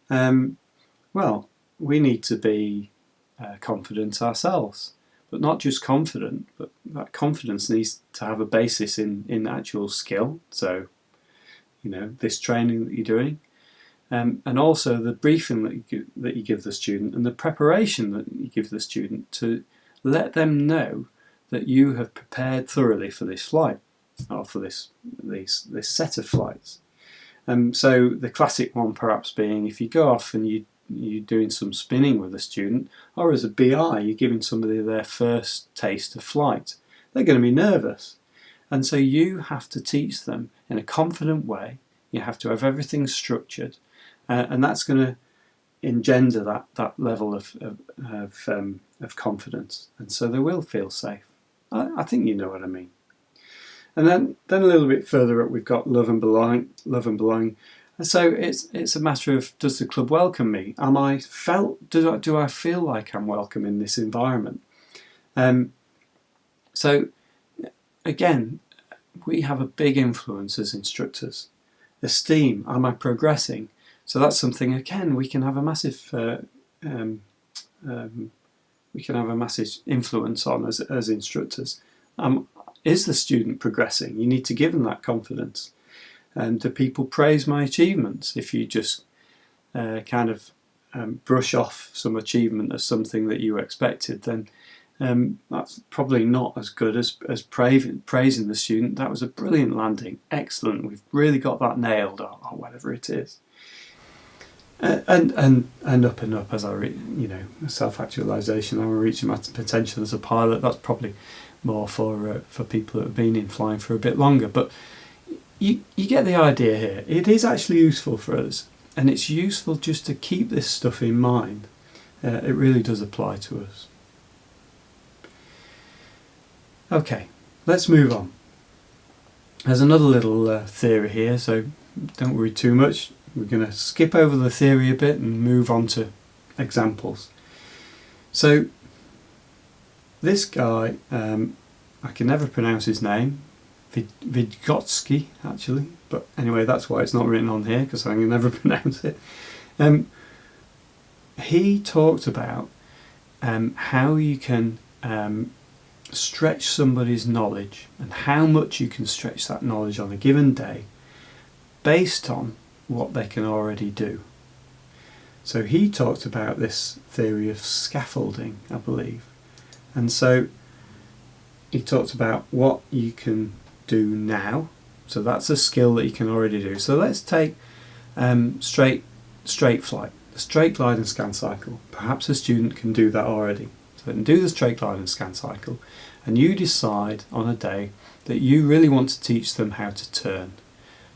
Well, we need to be confident ourselves, but not just confident, but that confidence needs to have a basis in actual skill. So, you know, this training that you're doing, and also the briefing that you give the student and the preparation that you give the student to let them know that you have prepared thoroughly for this flight or for this set of flights. So the classic one perhaps being if you go off and you're doing some spinning with a student, or as a BI you're giving somebody their first taste of flight, they're going to be nervous, and so you have to teach them in a confident way. You have to have everything structured, and that's going to engender that level of confidence, and so they will feel safe. I think you know what I mean. And then a little bit further up, we've got love and belonging. And so it's a matter of, does the club welcome me? Do I feel like I'm welcome in this environment? So again, we have a big influence as instructors. Esteem, am I progressing? So that's something again we can have a massive influence on as instructors. Is the student progressing? You need to give them that confidence. Do people praise my achievements? If you just brush off some achievement as something that you expected, then that's probably not as good as praising the student. That was a brilliant landing, excellent, we've really got that nailed, or whatever it is. And up and up as self-actualisation. I'm reaching my potential as a pilot. That's probably more for people that have been in flying for a bit longer. But you get the idea here. It is actually useful for us, and it's useful just to keep this stuff in mind. It really does apply to us. Okay, let's move on. There's another little theory here, so don't worry too much. We're going to skip over the theory a bit and move on to examples. So this guy, I can never pronounce his name, Vygotsky actually, but anyway, that's why it's not written on here, because I can never pronounce it. He talked about how you can stretch somebody's knowledge and how much you can stretch that knowledge on a given day based on what they can already do. So he talked about this theory of scaffolding, I believe, And so he talked about what you can do now. So that's a skill that you can already do. So let's take straight flight, the straight glide and scan cycle. Perhaps a student can do that already. So they can do the straight glide and scan cycle, and you decide on a day that you really want to teach them how to turn.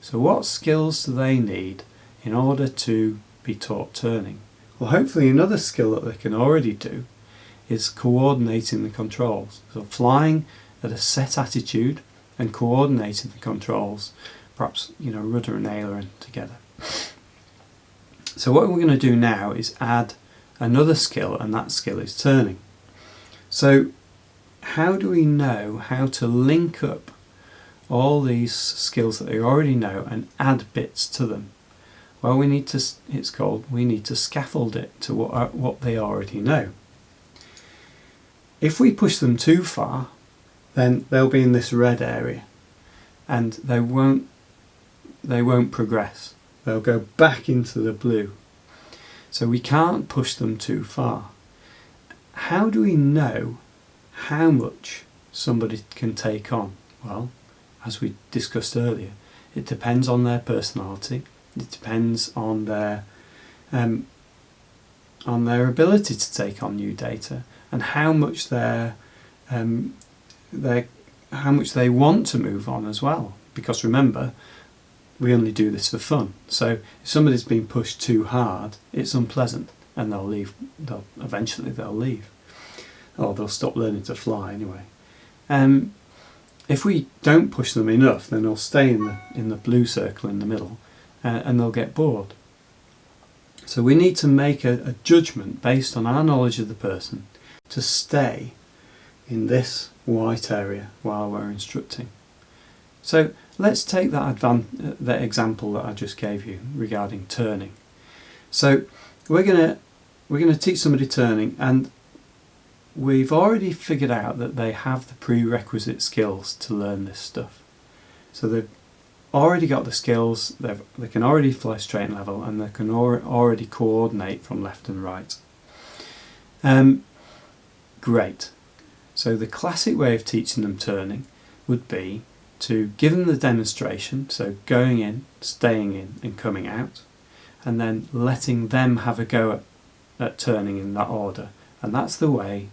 So what skills do they need in order to be taught turning? Well, hopefully another skill that they can already do is coordinating the controls. So flying at a set attitude and coordinating the controls, perhaps rudder and aileron together. So what we're going to do now is add another skill, and that skill is turning. So how do we know how to link up all these skills that they already know and add bits to them? Well, we need to scaffold it to what they already know. If we push them too far, then they'll be in this red area, and they won't progress. They'll go back into the blue. So we can't push them too far. How do we know how much somebody can take on? Well, as we discussed earlier, it depends on their personality. It depends on their ability to take on new data, and how much how much they want to move on as well. Because remember, we only do this for fun. So if somebody's been pushed too hard, it's unpleasant, and they'll leave. Eventually they'll leave, or they'll stop learning to fly anyway. If we don't push them enough, then they'll stay in the blue circle in the middle, and they'll get bored. So we need to make a judgment based on our knowledge of the person to stay in this white area while we're instructing. So let's take that example that I just gave you regarding turning. So we're going to teach somebody turning, and we've already figured out that they have the prerequisite skills to learn this stuff. So they've already got the skills, they can already fly straight and level, and they can already coordinate from left and right. Great. So the classic way of teaching them turning would be to give them the demonstration, so going in, staying in and coming out, and then letting them have a go at turning in that order. And that's the way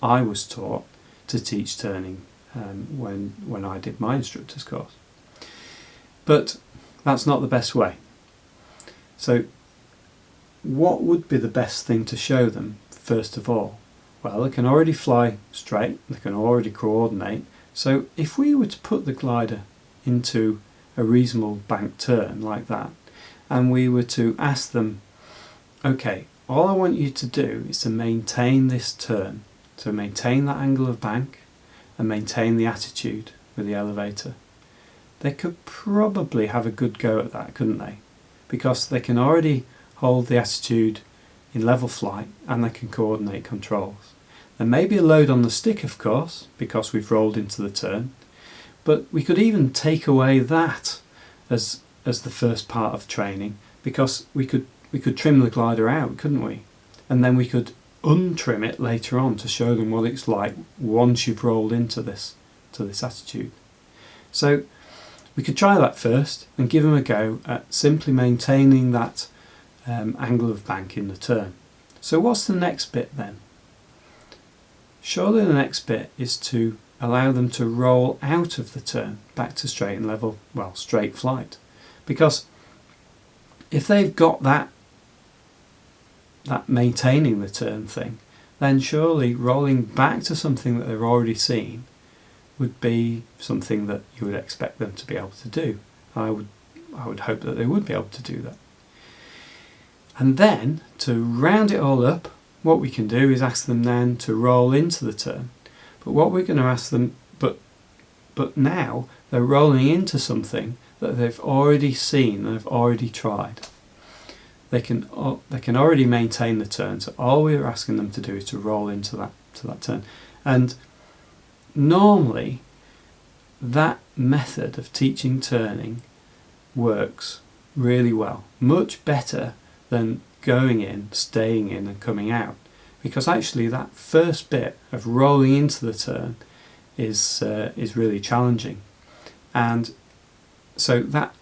I was taught to teach turning when I did my instructor's course. But that's not the best way. So what would be the best thing to show them first of all? Well, they can already fly straight, they can already coordinate. So if we were to put the glider into a reasonable bank turn like that, and we were to ask them, okay, all I want you to do is to maintain this turn, so maintain that angle of bank and maintain the attitude with the elevator, they could probably have a good go at that, couldn't they? Because they can already hold the attitude in level flight, and they can coordinate controls. There may be a load on the stick, of course, because we've rolled into the turn, but we could even take away that as the first part of training, because we could trim the glider out, couldn't we? And then we could untrim it later on to show them what it's like once you've rolled into this attitude. So we could try that first and give them a go at simply maintaining that angle of bank in the turn. So what's the next bit then? Surely the next bit is to allow them to roll out of the turn back to straight and level, well, straight flight. Because if they've got that maintaining the turn thing, then surely rolling back to something that they've already seen would be something that you would expect them to be able to do. I would hope that they would be able to do that. And then, to round it all up, what we can do is ask them then to roll into the turn. But what we're going to ask them, but now they're rolling into something that they've already seen and they've already tried. They can already maintain the turn, so all we're asking them to do is to roll into that turn. And normally, that method of teaching turning works really well, much better than going in, staying in and coming out. because actually that first bit of rolling into the turn is really challenging. And so that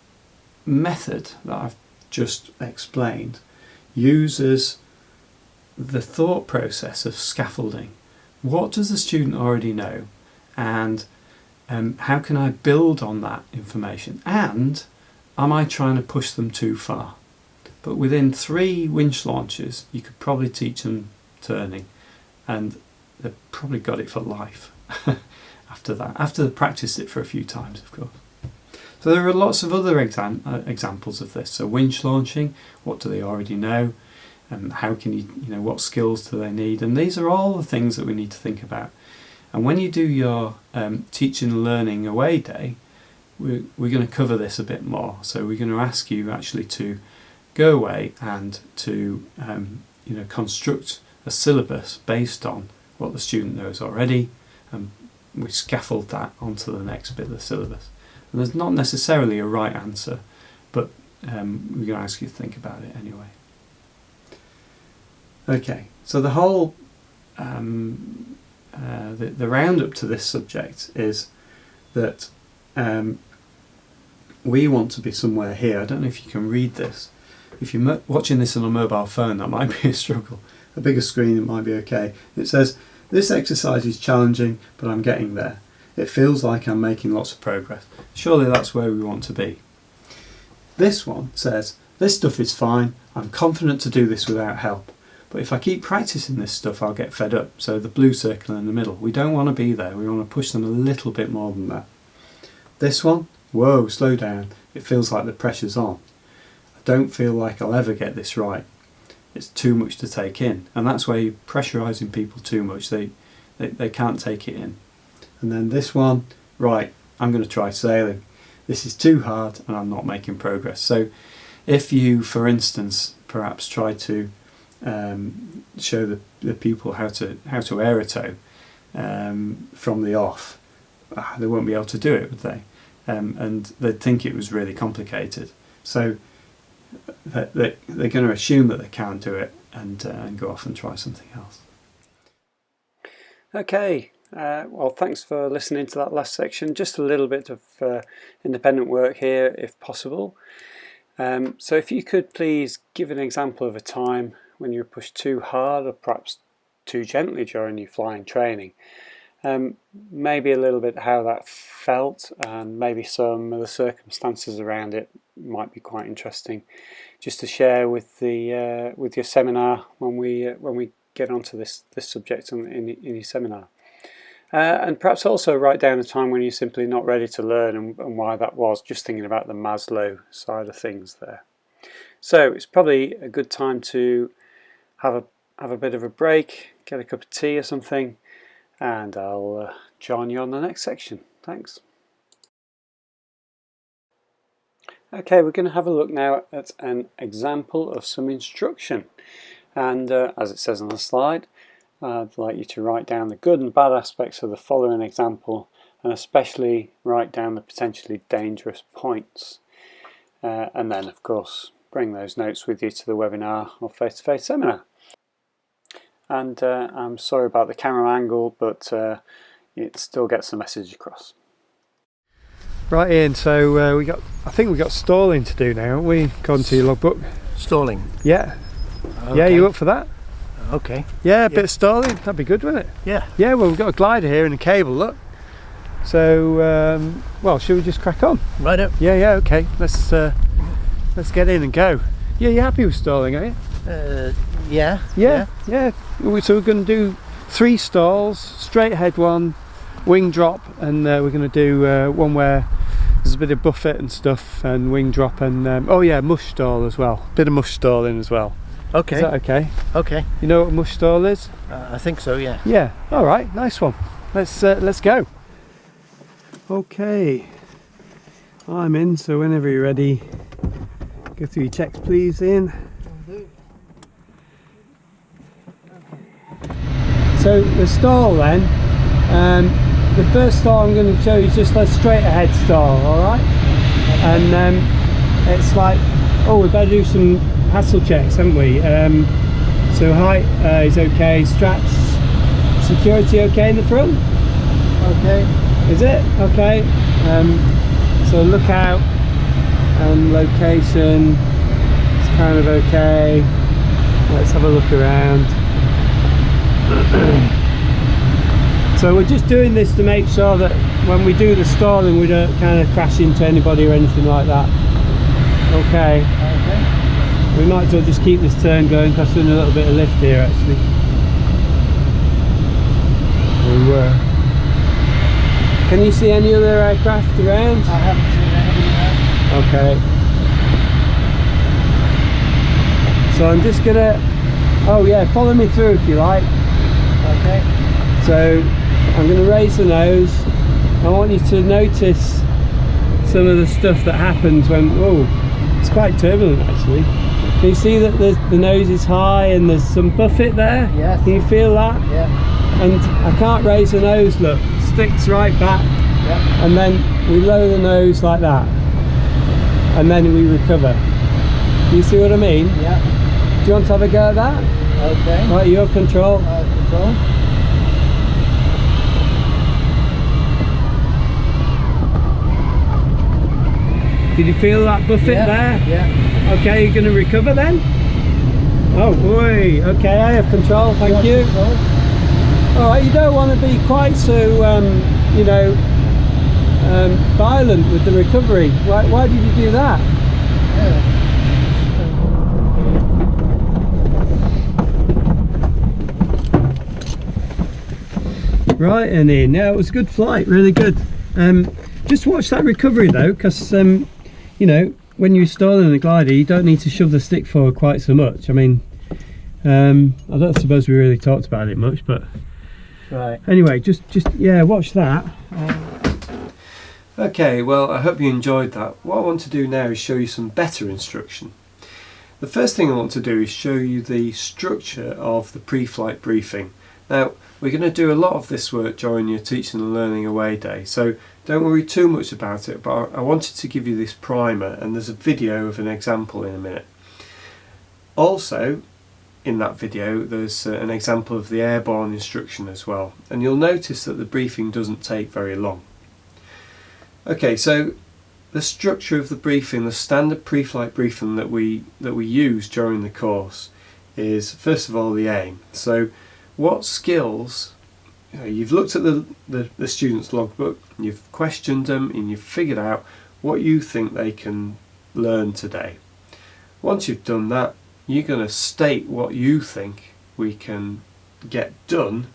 method that I've just explained uses the thought process of scaffolding. What does the student already know, and how can I build on that information, and am I trying to push them too far? But within 3 winch launches you could probably teach them turning, and they've probably got it for life after that, after they've practiced it for a few times, of course. So there are lots of other examples of this. So winch launching, what do they already know? And how can you know, what skills do they need? And these are all the things that we need to think about. And when you do your teaching and learning away day, we're going to cover this a bit more. So we're going to ask you actually to go away and to construct a syllabus based on what the student knows already, and we scaffold that onto the next bit of the syllabus. And there's not necessarily a right answer, but we're going to ask you to think about it anyway. Okay, so the whole the roundup to this subject is that we want to be somewhere here. I don't know if you can read this. If you're watching this on a mobile phone, that might be a struggle. A bigger screen, it might be okay. It says, "This exercise is challenging, but I'm getting there. It feels like I'm making lots of progress." Surely that's where we want to be. This one says, "This stuff is fine. I'm confident to do this without help. But if I keep practicing this stuff, I'll get fed up." So the blue circle in the middle. We don't want to be there. We want to push them a little bit more than that. This one, "Whoa, slow down. It feels like the pressure's on. I don't feel like I'll ever get this right. It's too much to take in." And that's where you're pressurising people too much. They can't take it in. And then this one, "Right, I'm going to try sailing. This is too hard and I'm not making progress." So if you, for instance, perhaps try to show the pupil how to air a tow from the off, they won't be able to do it, would they? And they'd think it was really complicated. So they're going to assume that they can't do it and go off and try something else. Okay, well, thanks for listening to that last section. Just a little bit of independent work here, if possible. So if you could please give an example of a time when you were pushed too hard or perhaps too gently during your flying training. Maybe a little bit how that felt, and maybe some of the circumstances around it might be quite interesting, just to share with the with your seminar when we get onto this subject in your seminar. And perhaps also write down a time when you're simply not ready to learn and why that was, just thinking about the Maslow side of things there. So it's probably a good time to have a bit of a break, get a cup of tea or something, and I'll join you on the next section. Thanks. Okay, we're going to have a look now at an example of some instruction, and as it says on the slide, I'd like you to write down the good and bad aspects of the following example, and especially write down the potentially dangerous points, and then of course bring those notes with you to the webinar or face-to-face seminar. And I'm sorry about the camera angle, but it still gets the message across. Right, Ian, so I think we've got stalling to do now, haven't we, according to your logbook? Stalling? Yeah. Okay. Yeah, you up for that? Okay. Yeah, a bit of stalling, that'd be good, wouldn't it? Yeah. Yeah, well, we've got a glider here and a cable, look. So, well, should we just crack on? Right up. Yeah, okay, let's get in and go. Yeah, you happy with stalling, are you? Yeah. So we're going to do 3 stalls, straight ahead one, wing drop, and we're going to do one where there's a bit of buffet and stuff, and wing drop, and oh yeah, mush stall as well. Bit of mush stalling as well. Okay. Is that okay? Okay. You know what a mush stall is? I think so, yeah. Yeah. All right. Nice one. Let's go. Okay. I'm in. So whenever you're ready, go through your checks, please, Ian. So the stall then, the first stall I'm going to show you is just a straight ahead stall, alright? And it's like, oh, we better do some hassle checks, haven't we? So height is okay, straps, security okay in the front? Okay. Is it? Okay. So lookout and location is kind of okay. Let's have a look around. So we're just doing this to make sure that when we do the stalling we don't kind of crash into anybody or anything like that. Okay. Okay. We might as well just keep this turn going because we're doing a little bit of lift here actually. We were. Can you see any other aircraft around? I haven't seen any yet. Okay. So I'm just gonna, oh yeah, follow me through if you like. Okay. So I'm going to raise the nose. I want you to notice some of the stuff that happens when, oh, it's quite turbulent actually. Can you see that the nose is high and there's some buffet there? Yes. Can you feel that? Yeah. And I can't raise the nose, look, sticks right back. Yeah. And then we lower the nose like that. And then we recover. Do you see what I mean? Yeah. Do you want to have a go at that? Okay. Right, your control. Control. Did you feel that buffet there? Yeah. Okay, you're going to recover then? Oh boy, okay, I have control, thank you. Alright, you don't want to be quite so, you know, violent with the recovery. Why did you do that? Right, and in. Yeah, it was a good flight, really good. Just watch that recovery though, because you know, when you're stalling a glider, you don't need to shove the stick forward quite so much. I mean, I don't suppose we really talked about it much, but right. Anyway, just yeah, watch that. Okay, well, I hope you enjoyed that. What I want to do now is show you some better instruction. The first thing I want to do is show you the structure of the pre-flight briefing. Now, we're going to do a lot of this work during your teaching and learning away day, so don't worry too much about it, but I wanted to give you this primer, and there's a video of an example in a minute. Also, in that video there's an example of the airborne instruction as well, and you'll notice that the briefing doesn't take very long. Okay, so the structure of the briefing, the standard pre-flight briefing that we use during the course is, first of all, the aim. So what skills, you know, you've looked at the student's logbook, you've questioned them, and you've figured out what you think they can learn today. Once you've done that, you're going to state what you think we can get done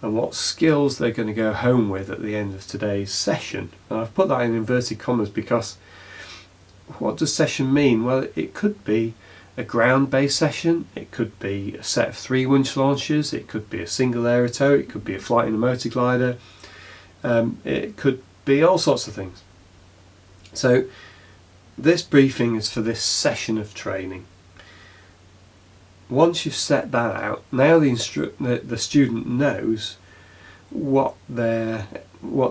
and what skills they're going to go home with at the end of today's session. And I've put that in inverted commas because what does session mean? Well, it could be a ground-based session, it could be a set of 3 winch launches, it could be a single aerotow, it could be a flight in a motor glider, it could be all sorts of things. So this briefing is for this session of training. Once you've set that out, now the student knows what the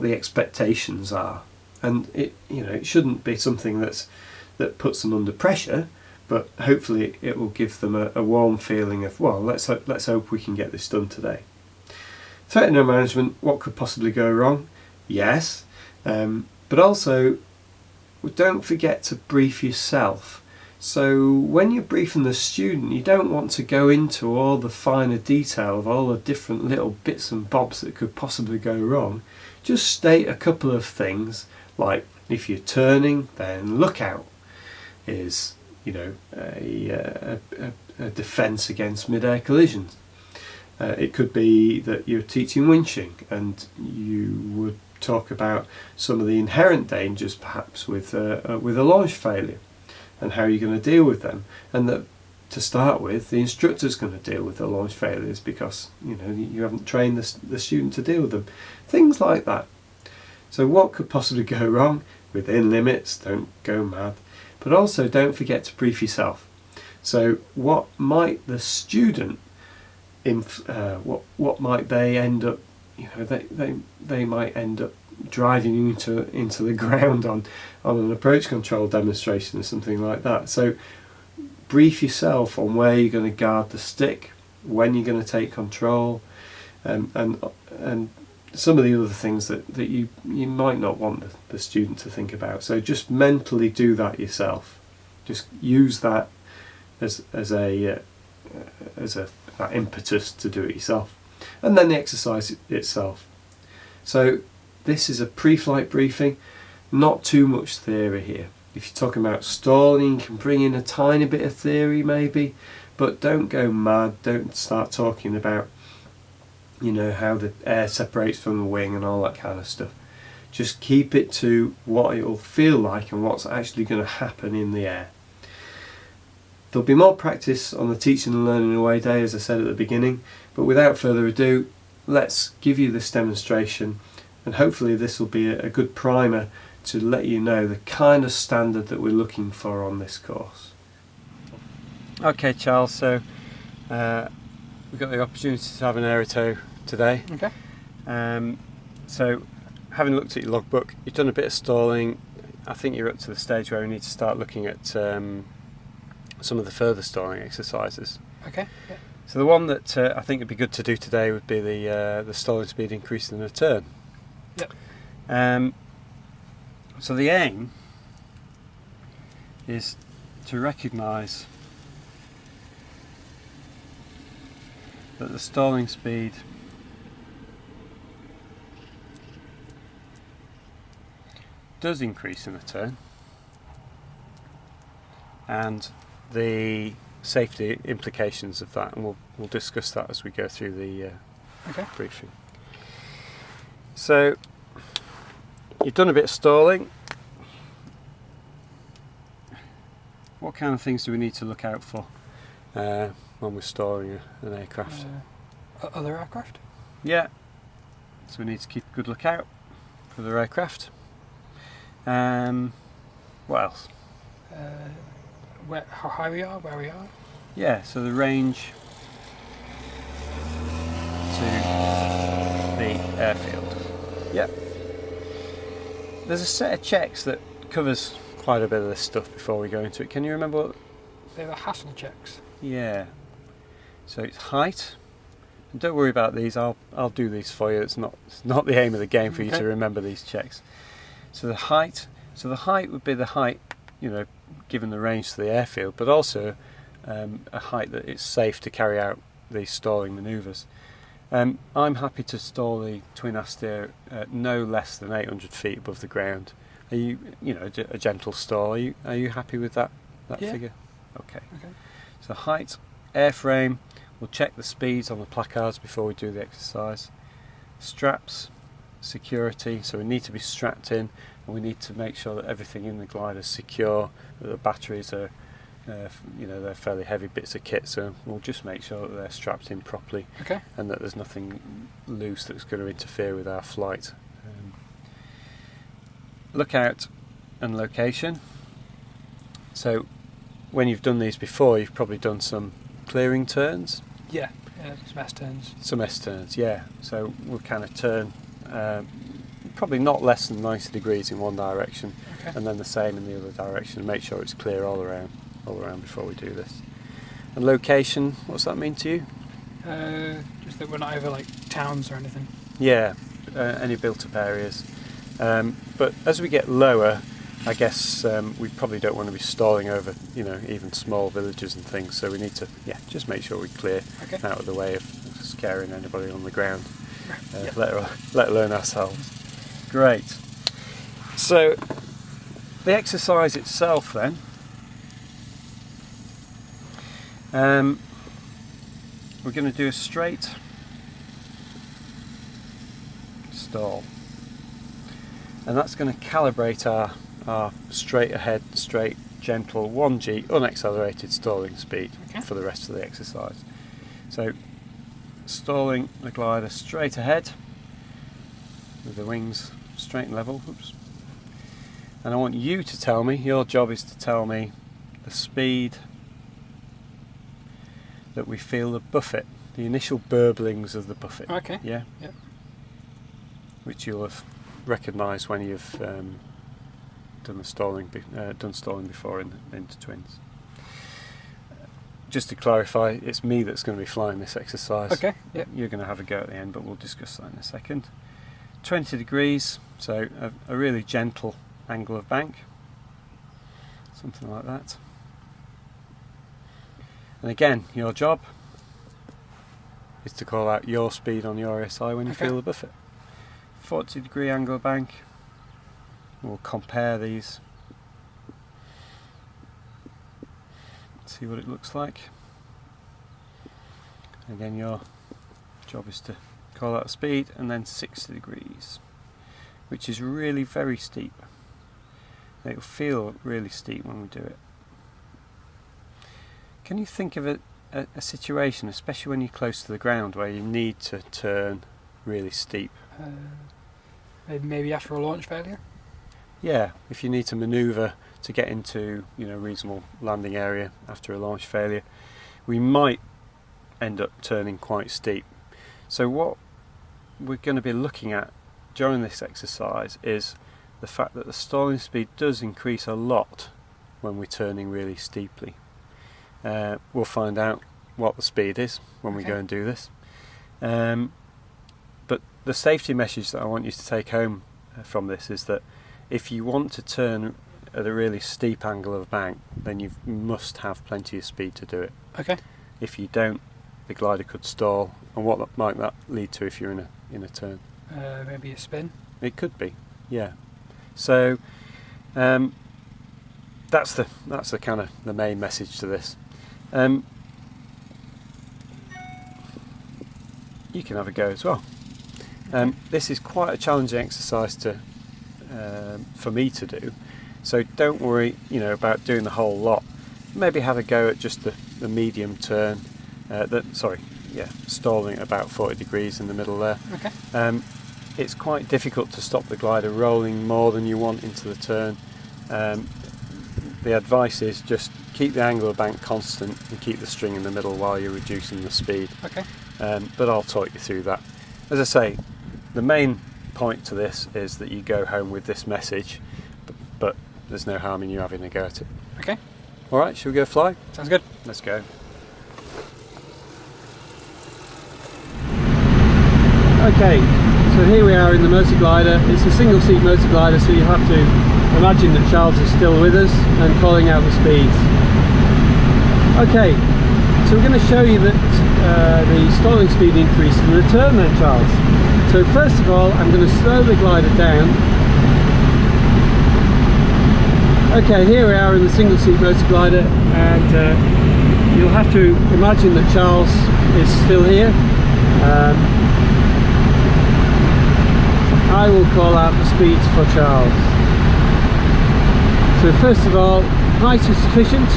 expectations are, and it shouldn't be something that puts them under pressure, but hopefully it will give them a warm feeling of, well, let's hope we can get this done today. Threat and management, what could possibly go wrong? Yes, but also don't forget to brief yourself. So when you're briefing the student, you don't want to go into all the finer detail of all the different little bits and bobs that could possibly go wrong. Just state a couple of things, like if you're turning, then lookout is, you know, a defence against mid-air collisions. It could be that you're teaching winching and you would talk about some of the inherent dangers perhaps with a launch failure and how you're going to deal with them, and that to start with the instructor's going to deal with the launch failures because you haven't trained the student to deal with them. Things like that. So what could possibly go wrong? Within limits, don't go mad, but also don't forget to brief yourself. So what might the student what might they end up, they might end up driving you into the ground on an approach control demonstration or something like that. So brief yourself on where you're going to guard the stick, when you're going to take control, and some of the other things that you might not want the student to think about. So just mentally do that yourself. Just use that as that impetus to do it yourself, and then the exercise itself. So this is a pre-flight briefing, not too much theory here. If you're talking about stalling, you can bring in a tiny bit of theory maybe, but don't go mad. Don't start talking about, how the air separates from the wing and all that kind of stuff. Just keep it to what it will feel like and what's actually going to happen in the air. There'll be more practice on the teaching and learning away day, as I said at the beginning, but without further ado, let's give you this demonstration, and hopefully this will be a good primer to let you know the kind of standard that we're looking for on this course. Okay, Charles, so we've got the opportunity to have an aerotow today. Okay. So having looked at your logbook, you've done a bit of stalling. I think you're up to the stage where we need to start looking at some of the further stalling exercises. Okay. Yeah. So the one that I think would be good to do today would be the stalling speed increased in a turn. Yep. So the aim is to recognise that the stalling speed does increase in a turn, and the safety implications of that, and we'll discuss that as we go through the briefing. So you've done a bit of stalling. What kind of things do we need to look out for when we're stalling an aircraft? Other aircraft? Yeah, so we need to keep a good lookout for other aircraft. What else? How high we are, where we are? Yeah, so the range to the airfield. Yeah. There's a set of checks that covers quite a bit of this stuff before we go into it. Can you remember what? They're the hassle checks. Yeah. So it's height. And don't worry about these. I'll do these for you. It's not the aim of the game for you to remember these checks. So the height. So the height would be the height, given the range to the airfield, but also a height that it's safe to carry out these stalling manoeuvres. I'm happy to stall the twin aster at no less than 800 feet above the ground. Are you, a gentle stall? Are you happy with that figure? Okay. So height, airframe. We'll check the speeds on the placards before we do the exercise. Straps, security. So we need to be strapped in, and we need to make sure that everything in the glider is secure. That the batteries are, they're fairly heavy bits of kit, so we'll just make sure that they're strapped in properly, and that there's nothing loose that's going to interfere with our flight. Lookout and location. So when you've done these before, you've probably done some clearing turns. Yeah, some S turns. Some S turns, yeah. So we'll kind of turn probably not less than 90 degrees in one direction, and then the same in the other direction, and make sure it's clear all around before we do this. And location, what's that mean to you? Just that we're not over towns or anything. Yeah, any built up areas. But as we get lower, I guess we probably don't want to be stalling over, even small villages and things. So we need to, just make sure we clear out of the way of scaring anybody on the ground, let alone ourselves. Great. So the exercise itself, then. We're going to do a straight stall, and that's going to calibrate our straight ahead, straight, gentle 1G unaccelerated stalling speed for the rest of the exercise. So stalling the glider straight ahead with the wings straight and level. Oops. And I want you to tell me, your job is to tell me the speed that we feel the buffet, the initial burblings of the buffet. Okay. Yeah? Yeah. Which you'll have recognised when you've done stalling before into twins. just to clarify, it's me that's going to be flying this exercise. Okay, yeah. You're going to have a go at the end, but we'll discuss that in a second. 20 degrees, so a really gentle angle of bank, something like that. And again, your job is to call out your speed on your ASI when you feel the buffet. 40 degree angle of bank. We'll compare these, see what it looks like. Again, your job is to call out speed, and then 60 degrees, which is really very steep. It will feel really steep when we do it. Can you think of a situation, especially when you're close to the ground, where you need to turn really steep? Maybe after a launch failure? Yeah, if you need to manoeuvre to get into reasonable landing area after a launch failure, we might end up turning quite steep. So what we're going to be looking at during this exercise is the fact that the stalling speed does increase a lot when we're turning really steeply. We'll find out what the speed is when we go and do this. But the safety message that I want you to take home from this is that if you want to turn at a really steep angle of bank, then you must have plenty of speed to do it. Okay. If you don't, the glider could stall, and what might that lead to if you're in a turn? Maybe a spin. It could be, yeah. So that's the kind of the main message to this. You can have a go as well. This is quite a challenging exercise for me to do, so don't worry about doing the whole lot. Maybe have a go at just the medium turn, stalling at about 40 degrees in the middle there. Okay. It's quite difficult to stop the glider rolling more than you want into the turn. The advice is just keep the angle of bank constant and keep the string in the middle while you're reducing the speed. Okay. But I'll talk you through that. As I say, the main point to this is that you go home with this message, but there's no harm in you having a go at it. Okay. Alright, shall we go fly? Sounds good. Let's go. Okay, so here we are in the motor glider. It's a single seat motor glider, so you have to imagine that Charles is still with us and calling out the speeds. Okay, so we're going to show you that the stalling speed increase in return then, Charles. So first of all, I'm going to slow the glider down. Okay, here we are in the single seat motor glider, and you'll have to imagine that Charles is still here. I will call out the speeds for Charles. So first of all, height is sufficient.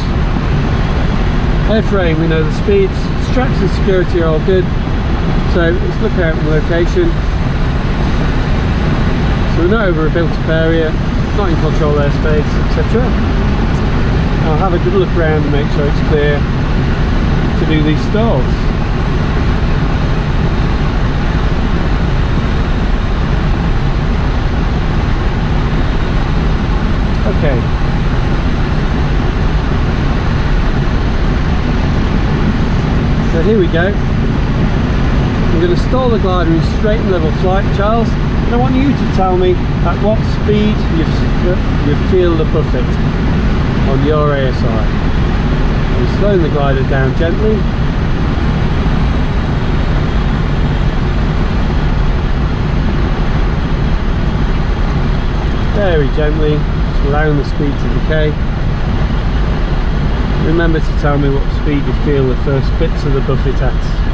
Airframe, we know the speeds. Straps and security are all good. So let's look out in location. So we're not over a built-up area, not in control airspace, etc. I'll have a good look around and make sure it's clear to do these stalls. Okay. So here we go. I'm going to stall the glider in straight and level flight, Charles, and I want you to tell me at what speed you feel the buffet on your ASI. I'm slowing the glider down gently. Very gently, just allowing the speed to decay. Remember to tell me what speed you feel the first bits of the buffet at.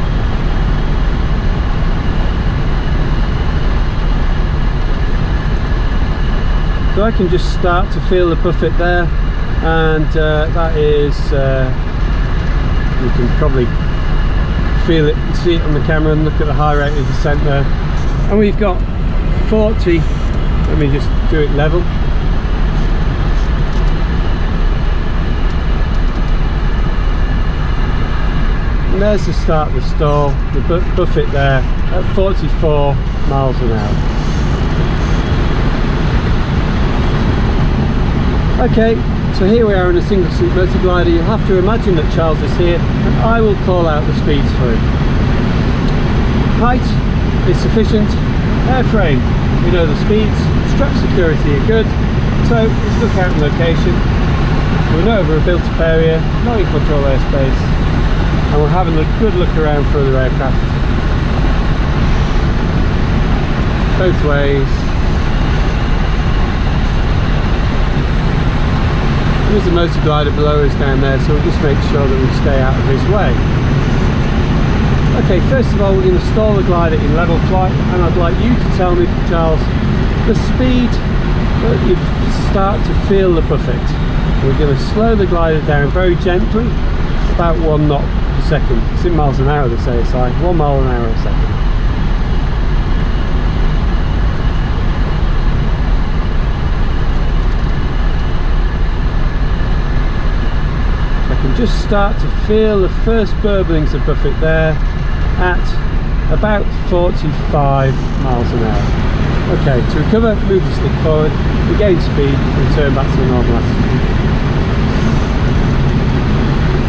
So I can just start to feel the buffet there, and that is, you can probably feel it and see it on the camera, and look at the high rate of descent there. And we've got 40, let me just do it level. And there's the start of the stall, the buffet there at 44 miles an hour. Okay, So here we are in a single seat motor glider. You'll have to imagine that Charles is here and I will call out the speeds for him. Height is sufficient. Airframe, we know the speeds. Strap security are good. So let's look out in location. We know we're a built-up area, not in control airspace, and we're having a good look around for other aircraft. Both ways. There's a motor glider below us down there, so we'll just make sure that we stay out of his way. Okay, first of all we're going to stall the glider in level flight, and I'd like you to tell me, Charles, the speed that you start to feel the buffet. We're going to slow the glider down very gently, about 1 knot per second. It's in miles an hour, the ASI, 1 mile an hour a second. Just start to feel the first burblings of buffet there at about 45 miles an hour. Okay, to recover, move the stick forward, regain speed, return back to the normal attitude.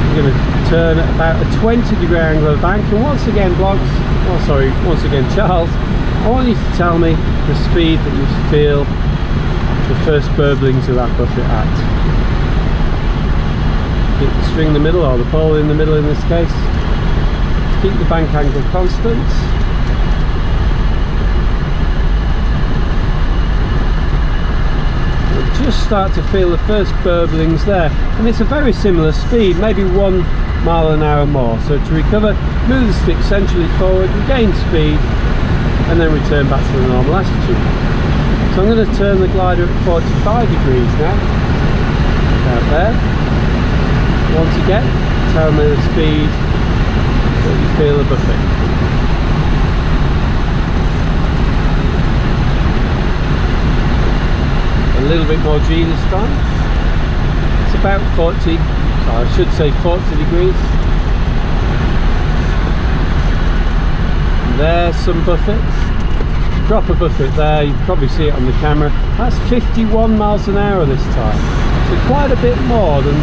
We're going to turn at about a 20-degree angle of the bank, and once again, once again, Charles, I want you to tell me the speed that you feel the first burblings of that buffet at. Keep the string in the middle, or the pole in the middle in this case. Keep the bank angle constant. We'll just start to feel the first burblings there, and it's a very similar speed, maybe 1 mile an hour more. So to recover, move the stick centrally forward, regain speed, and then return back to the normal attitude. So I'm going to turn the glider at 45 degrees now. Out there. Once again, tell me the speed that you feel the buffet. A little bit more G this time. It's about 40, so I should say 40 degrees. There's some buffet. Drop a buffet there, you can probably see it on the camera. That's 51 miles an hour this time. So quite a bit more than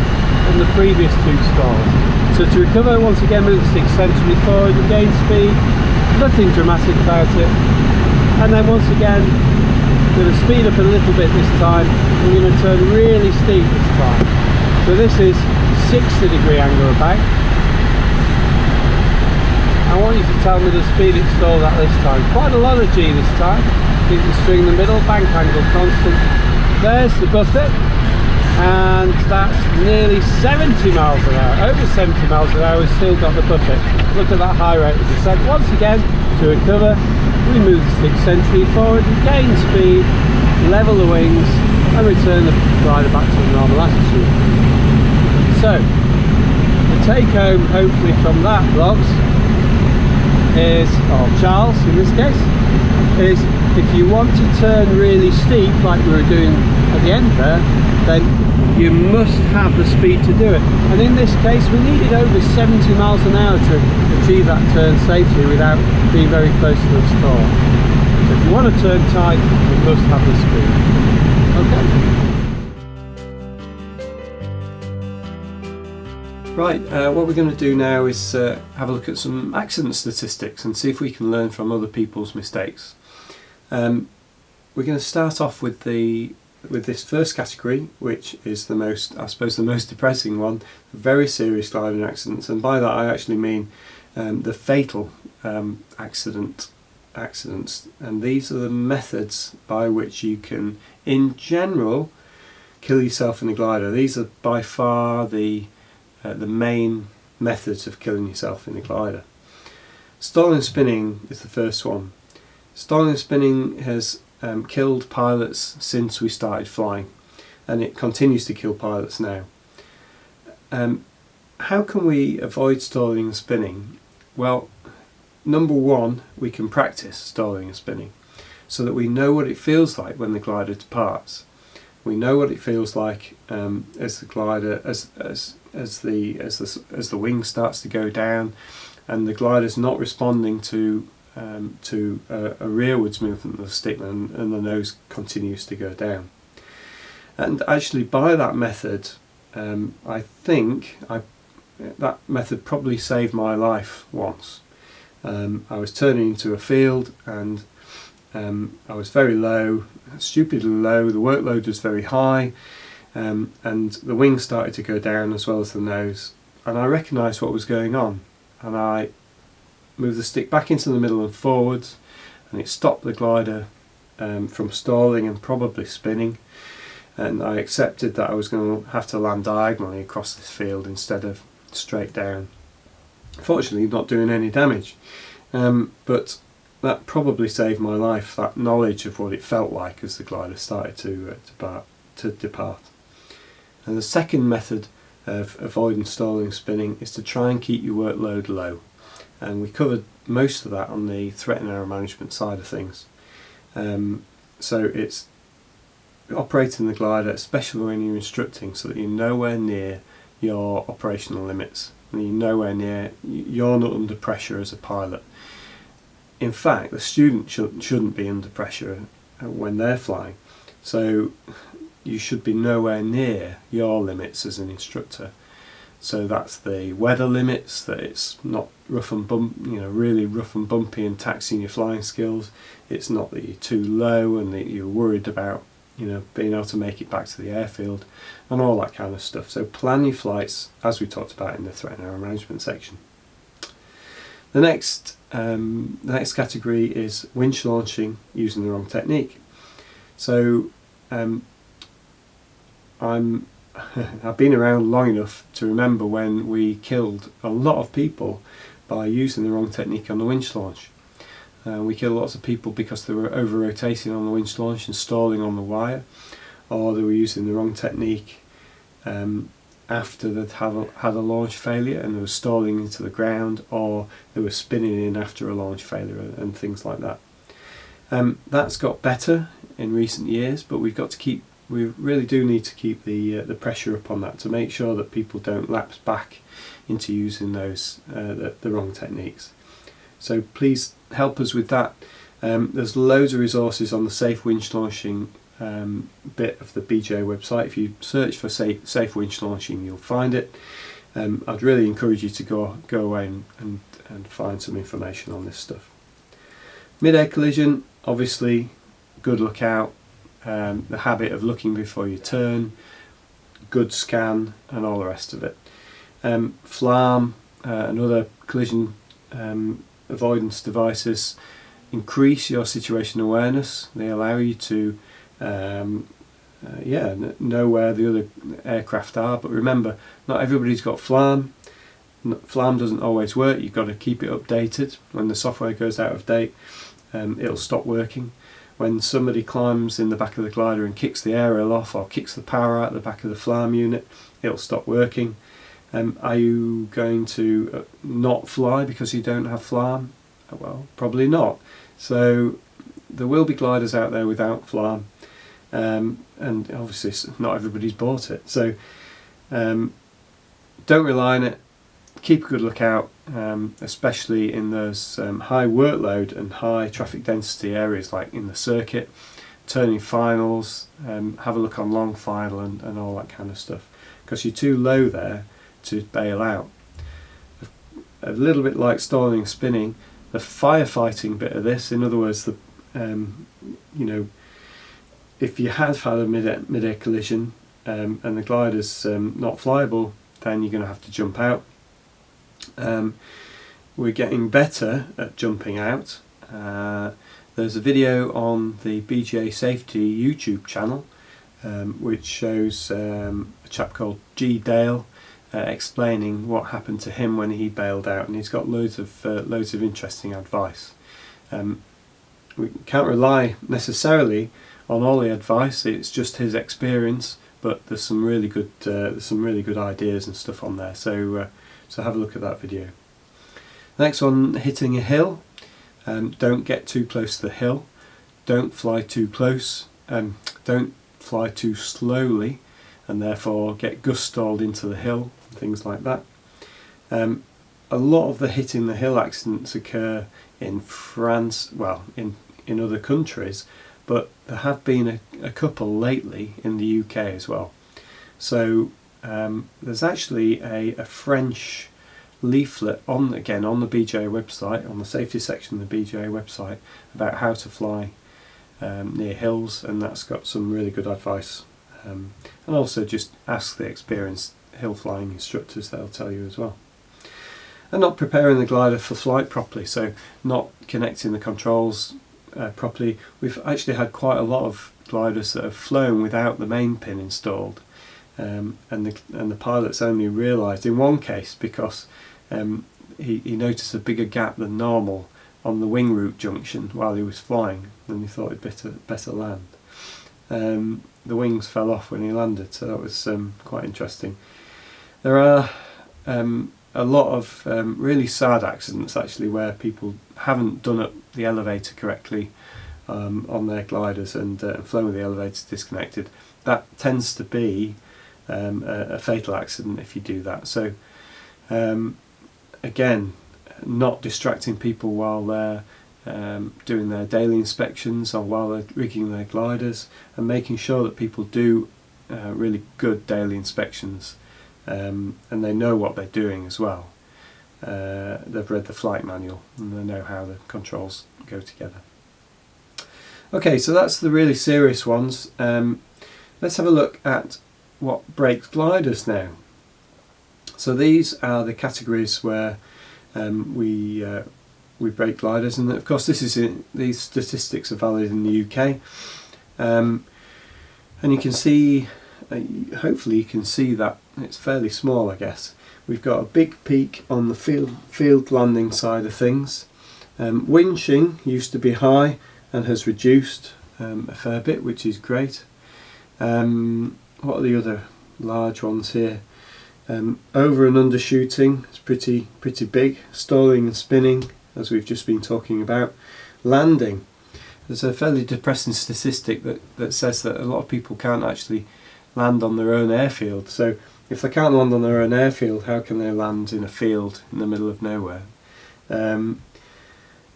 the previous 2 stalls. So to recover, once again move the stick centrally forward, regain speed, nothing dramatic about it, and then once again we're going to speed up a little bit this time. We're going to turn really steep this time. So this is 60-degree angle of bank. I want you to tell me the speed it stalled at this time. Quite a lot of G this time. Keep the string in the middle, bank angle constant. There's the buffet. And that's nearly 70 miles an hour, over 70 miles an hour. We've still got the buffet. Look at that high rate of descent. Once again, to recover, we move the stick centrally forward, gain speed, level the wings, and return the glider back to the normal attitude. So, the take home, hopefully, from that, vlogs, is, or Charles in this case, is if you want to turn really steep, like we were doing at the end there, then you must have the speed to do it. And in this case we needed over 70 miles an hour to achieve that turn safely without being very close to the stall. So if you want to turn tight, you must have the speed. Okay. Right, what we're going to do now is have a look at some accident statistics and see if we can learn from other people's mistakes. We're going to start off with this first category, which is the most, I suppose, the most depressing one, very serious gliding accidents, and by that I actually mean the fatal accidents, and these are the methods by which you can, in general, kill yourself in a glider. These are by far the main methods of killing yourself in a glider. Stalling and spinning is the first one. Stalling and spinning has killed pilots since we started flying, and it continues to kill pilots now. How can we avoid stalling and spinning? Well, number one, we can practice stalling and spinning so that we know what it feels like when the glider departs. We know what it feels like as the glider, as the wing starts to go down, and the glider's not responding to a rearwards movement of the stick, and the nose continues to go down. And actually by that method, I think that method probably saved my life once. I was turning into a field and I was very low, stupidly low, the workload was very high, and the wings started to go down as well as the nose, and I recognised what was going on, and I moved the stick back into the middle and forwards, and it stopped the glider from stalling and probably spinning, and I accepted that I was going to have to land diagonally across this field instead of straight down. Fortunately not doing any damage, but that probably saved my life, that knowledge of what it felt like as the glider started to depart. And the second method of avoiding stalling spinning is to try and keep your workload low, and we covered most of that on the threat and error management side of things. So it's operating the glider, especially when you're instructing, so that you're nowhere near your operational limits, and you're nowhere near, you're not under pressure as a pilot. In fact, the student shouldn't be under pressure when they're flying, so you should be nowhere near your limits as an instructor. So that's the weather limits, that it's not rough and really rough and bumpy and taxing your flying skills. It's not that you're too low and that you're worried about being able to make it back to the airfield and all that kind of stuff. So plan your flights, as we talked about in the threat and error management section. The next category is winch launching using the wrong technique. So I've been around long enough to remember when we killed a lot of people by using the wrong technique on the winch launch. We killed lots of people because they were over-rotating on the winch launch and stalling on the wire, or they were using the wrong technique after they'd had a launch failure and they were stalling into the ground, or they were spinning in after a launch failure and things like that. That's got better in recent years, but we really do need to keep the pressure up on that to make sure that people don't lapse back into using those the wrong techniques. So please help us with that. There's loads of resources on the safe winch launching bit of the BGA website. If you search for safe winch launching, you'll find it. I'd really encourage you to go away and find some information on this stuff. Mid-air collision, obviously, good lookout. The habit of looking before you turn, good scan, and all the rest of it. FLARM and other collision avoidance devices increase your situation awareness. They allow you to know where the other aircraft are, but remember, not everybody's got FLARM. FLARM doesn't always work. You've got to keep it updated. When the software goes out of date, it'll stop working. When somebody climbs in the back of the glider and kicks the aerial off or kicks the power out the back of the FLARM unit, it'll stop working. Are you going to not fly because you don't have FLARM? Well, probably not. So there will be gliders out there without FLARM, and obviously not everybody's bought it. So don't rely on it. Keep a good lookout, especially in those high workload and high traffic density areas like in the circuit, turning finals, have a look on long final and all that kind of stuff, because you're too low there to bail out. A little bit like stalling and spinning, the firefighting bit of this, in other words, if you have had a mid-air collision and the glider's not flyable, then you're going to have to jump out. We're getting better at jumping out. There's a video on the BGA Safety YouTube channel which shows a chap called G. Dale explaining what happened to him when he bailed out, and he's got loads of interesting advice. We can't rely necessarily on all the advice. It's just his experience, but there's some really good ideas and stuff on there. So have a look at that video. Next one, hitting a hill. Don't get too close to the hill. Don't fly too close. Don't fly too slowly, and therefore get gust-stalled into the hill. Things like that. A lot of the hitting the hill accidents occur in France, well, in other countries, but there have been a couple lately in the UK as well. So there's actually a French leaflet on the BGA website, on the safety section of the BGA website, about how to fly near hills, and that's got some really good advice. And also just ask the experienced hill flying instructors, they'll tell you as well. And not preparing the glider for flight properly, so not connecting the controls properly. We've actually had quite a lot of gliders that have flown without the main pin installed, and the pilot's only realised in one case, because he noticed a bigger gap than normal on the wing root junction while he was flying, and he thought he'd better land. The wings fell off when he landed, so that was quite interesting. There are a lot of really sad accidents actually, where people haven't done up the elevator correctly on their gliders and flown with the elevators disconnected. That tends to be a fatal accident if you do that. So again, not distracting people while they're doing their daily inspections or while they're rigging their gliders, and making sure that people do really good daily inspections, and they know what they're doing as well. They've read the flight manual and they know how the controls go together. Okay, so that's the really serious ones. Let's have a look at what breaks gliders now. So these are the categories where we break gliders, and of course these statistics are valid in the UK, and you can see, hopefully you can see that it's fairly small. I guess we've got a big peak on the field landing side of things. Winching used to be high and has reduced a fair bit, which is great. What are the other large ones here? Over and undershooting is pretty big. Stalling and spinning, as we've just been talking about. Landing, there's a fairly depressing statistic that says that a lot of people can't actually land on their own airfield. So if they can't land on their own airfield, how can they land in a field in the middle of nowhere?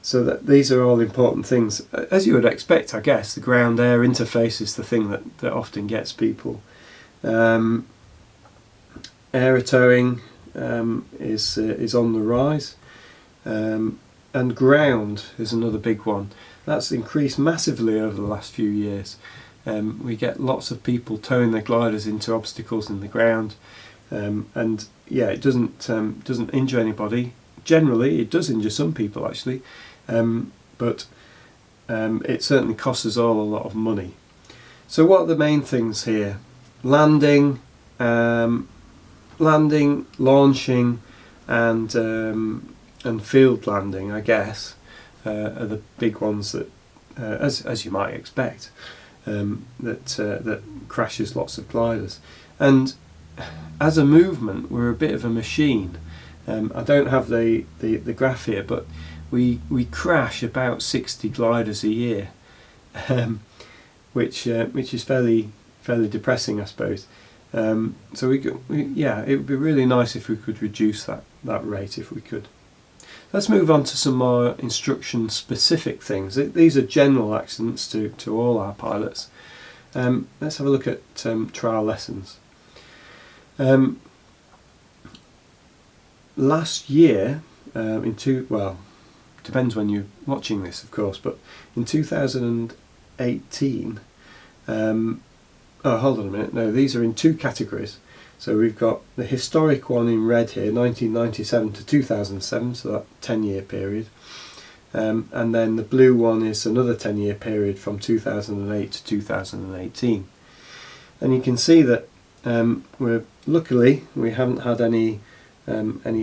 So that these are all important things. As you would expect, I guess, the ground-air interface is the thing that often gets people. Air towing is on the rise, and ground is another big one. That's increased massively over the last few years. We get lots of people towing their gliders into obstacles in the ground, and yeah, it doesn't injure anybody. Generally, it does injure some people actually, but it certainly costs us all a lot of money. So what are the main things here? Landing, launching, and field landing, I guess, are the big ones that, as you might expect, that crashes lots of gliders. And as a movement, we're a bit of a machine. I don't have the graph here, but we crash about 60 gliders a year, which is fairly depressing, I suppose. So yeah, it would be really nice if we could reduce that rate if we could. Let's move on to some more instruction specific things. These are general accidents to all our pilots. Let's have a look at trial lessons. Last year, depends when you're watching this of course, but in 2018, oh hold on a minute, no, these are in two categories. So we've got the historic one in red here, 1997 to 2007, so that 10-year period, and then the blue one is another 10-year period from 2008 to 2018. And you can see that luckily we haven't had any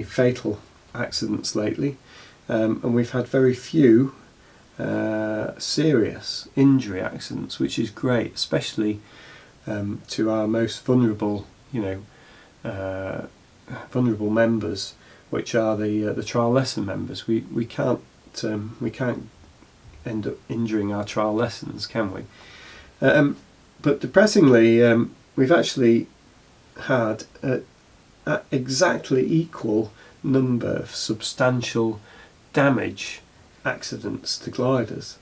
fatal accidents lately, and we've had very few serious injury accidents, which is great, especially to our most vulnerable, vulnerable members, which are the trial lesson members. We can't end up injuring our trial lessons, can we? But depressingly, we've actually had exactly equal number of substantial damage accidents to gliders.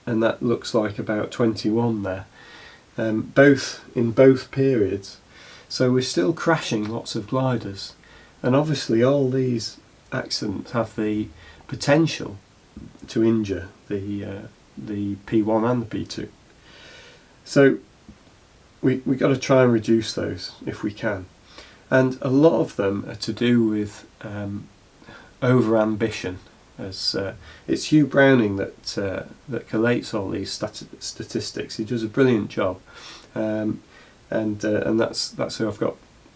and that looks like about 21 there, both in both periods. So we're still crashing lots of gliders, and obviously all these accidents have the potential to injure the P1 and the P2. So we got to try and reduce those if we can, and a lot of them are to do with over ambition. As it's Hugh Browning that collates all these statistics. He does a brilliant job, and that's who I've got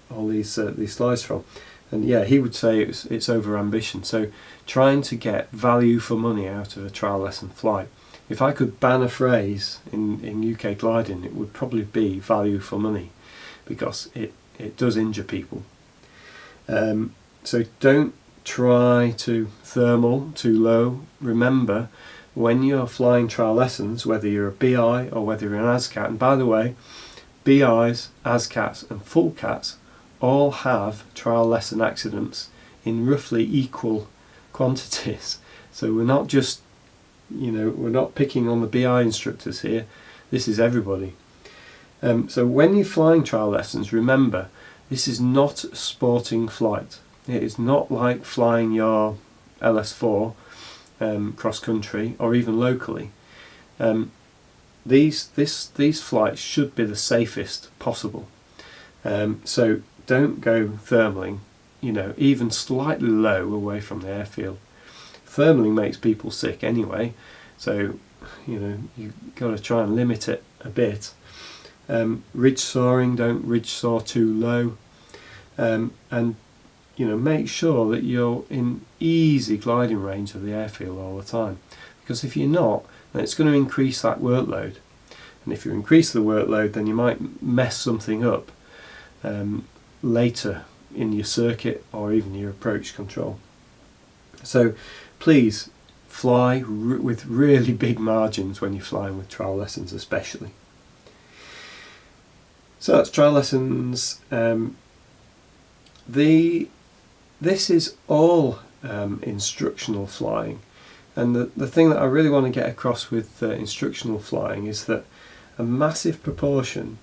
all these slides from. And yeah, he would say it's over ambition. So trying to get value for money out of a trial lesson flight. If I could ban a phrase in UK gliding, it would probably be value for money, because it does injure people. So don't try to thermal too low. Remember, when you're flying trial lessons, whether you're a BI or whether you're an ASCAT, and by the way, BIs, ASCATs and full cats all have trial lesson accidents in roughly equal quantities. So we're not just, we're not picking on the BI instructors here. This is everybody. So when you're flying trial lessons, remember, this is not a sporting flight. It is not like flying your LS4 cross country or even locally. These flights should be the safest possible. So don't go thermaling, even slightly low away from the airfield. Thermaling makes people sick anyway, so you've got to try and limit it a bit. Ridge soaring, don't ridge soar too low, and make sure that you're in easy gliding range of the airfield all the time, because if you're not, then it's going to increase that workload, and if you increase the workload, then you might mess something up later in your circuit or even your approach control. So please fly with really big margins when you're flying with trial lessons especially. So that's trial lessons. This is all instructional flying, and the thing that I really want to get across with instructional flying is that a massive proportion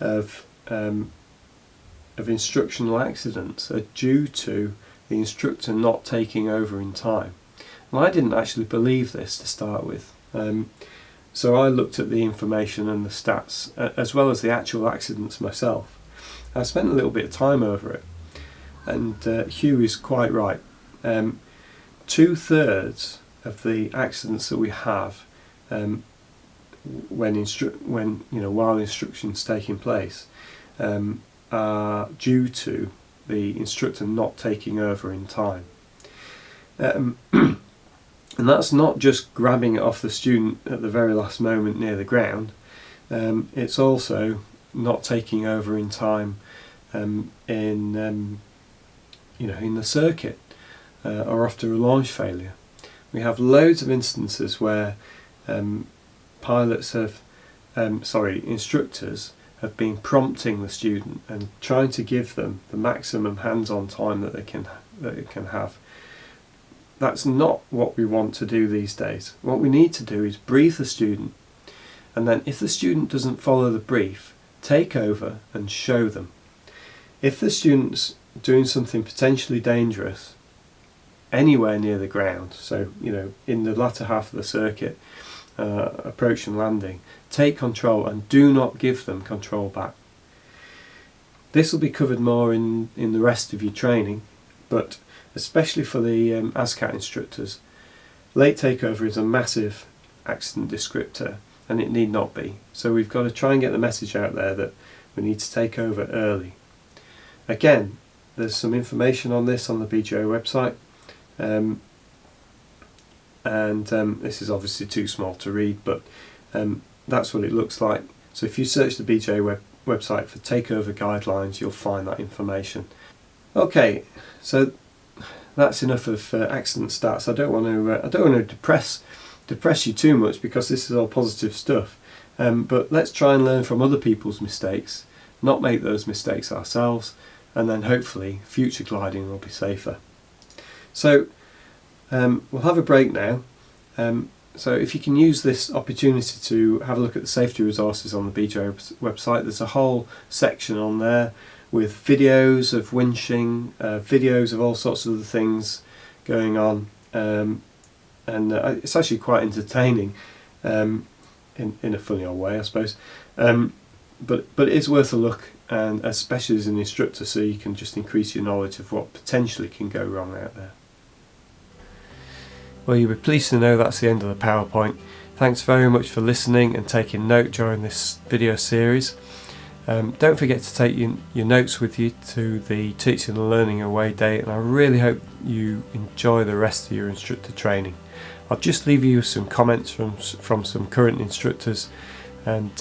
of instructional accidents are due to the instructor not taking over in time. And I didn't actually believe this to start with, so I looked at the information and the stats as well as the actual accidents myself. I spent a little bit of time over it, and Hugh is quite right. 2/3 of the accidents that we have while instruction's taking place are due to the instructor not taking over in time. And that's not just grabbing it off the student at the very last moment near the ground. It's also not taking over in time in the circuit or after a launch failure. We have loads of instances where instructors have been prompting the student and trying to give them the maximum hands-on time that they can have. That's not what we want to do these days. What we need to do is brief the student, and then if the student doesn't follow the brief, take over and show them. If the student's doing something potentially dangerous anywhere near the ground, so in the latter half of the circuit, approach and landing, take control and do not give them control back. This will be covered more in the rest of your training, but especially for the ASCAT instructors, late takeover is a massive accident descriptor, and it need not be. So we've got to try and get the message out there that we need to take over early. Again, there's some information on this on the BGA website, this is obviously too small to read, but that's what it looks like. So if you search the BGA website for takeover guidelines, you'll find that information. Okay, so that's enough of accident stats. I don't want to depress you too much, because this is all positive stuff. But let's try and learn from other people's mistakes, not make those mistakes ourselves, and then hopefully future gliding will be safer. So we'll have a break now. So if you can use this opportunity to have a look at the safety resources on the BGA website, there's a whole section on there with videos of winching, videos of all sorts of other things going on, and it's actually quite entertaining in a funny old way, I suppose. But it is worth a look, and especially as an instructor, so you can just increase your knowledge of what potentially can go wrong out there. Well, you'll be pleased to know that's the end of the PowerPoint. Thanks very much for listening and taking note during this video series. Don't forget to take your notes with you to the Teaching and Learning Away Day, and I really hope you enjoy the rest of your instructor training. I'll just leave you with some comments from some current instructors, and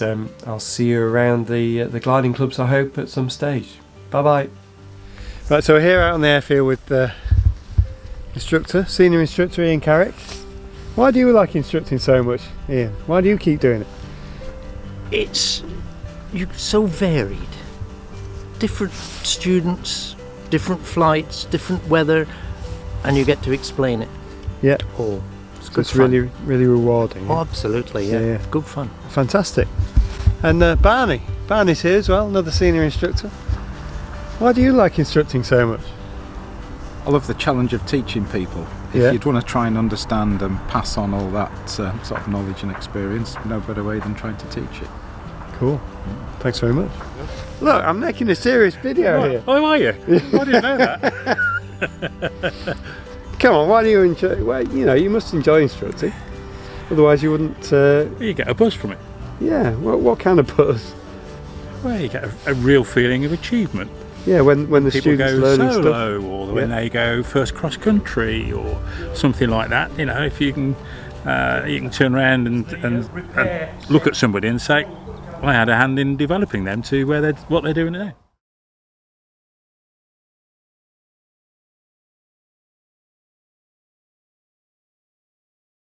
I'll see you around the gliding clubs, I hope, at some stage. Bye bye. Right, so we're here out on the airfield with the senior instructor Ian Carrick. Why do you like instructing so much, Ian? Why do you keep doing it? You're so varied. Different students, different flights, different weather, and you get to explain it. Yeah. All. It's really, really rewarding. Oh, absolutely, yeah. Good fun. Fantastic. And Barney's here as well, another senior instructor. Why do you like instructing so much? I love the challenge of teaching people. If you'd want to try and understand and pass on all that sort of knowledge and experience, no better way than trying to teach it. Cool. Thanks very much. Look, I'm making a serious video here. Oh, are you? I didn't know that. Come on, why do you enjoy? Well, you must enjoy instructing. Otherwise, you wouldn't. You get a buzz from it. Yeah. What kind of buzz? Well, you get a real feeling of achievement. Yeah, when the people students go learning solo, stuff, or when they go first cross country, or something like that. If you can turn around and look at somebody and say, I had a hand in developing them to what they're doing now.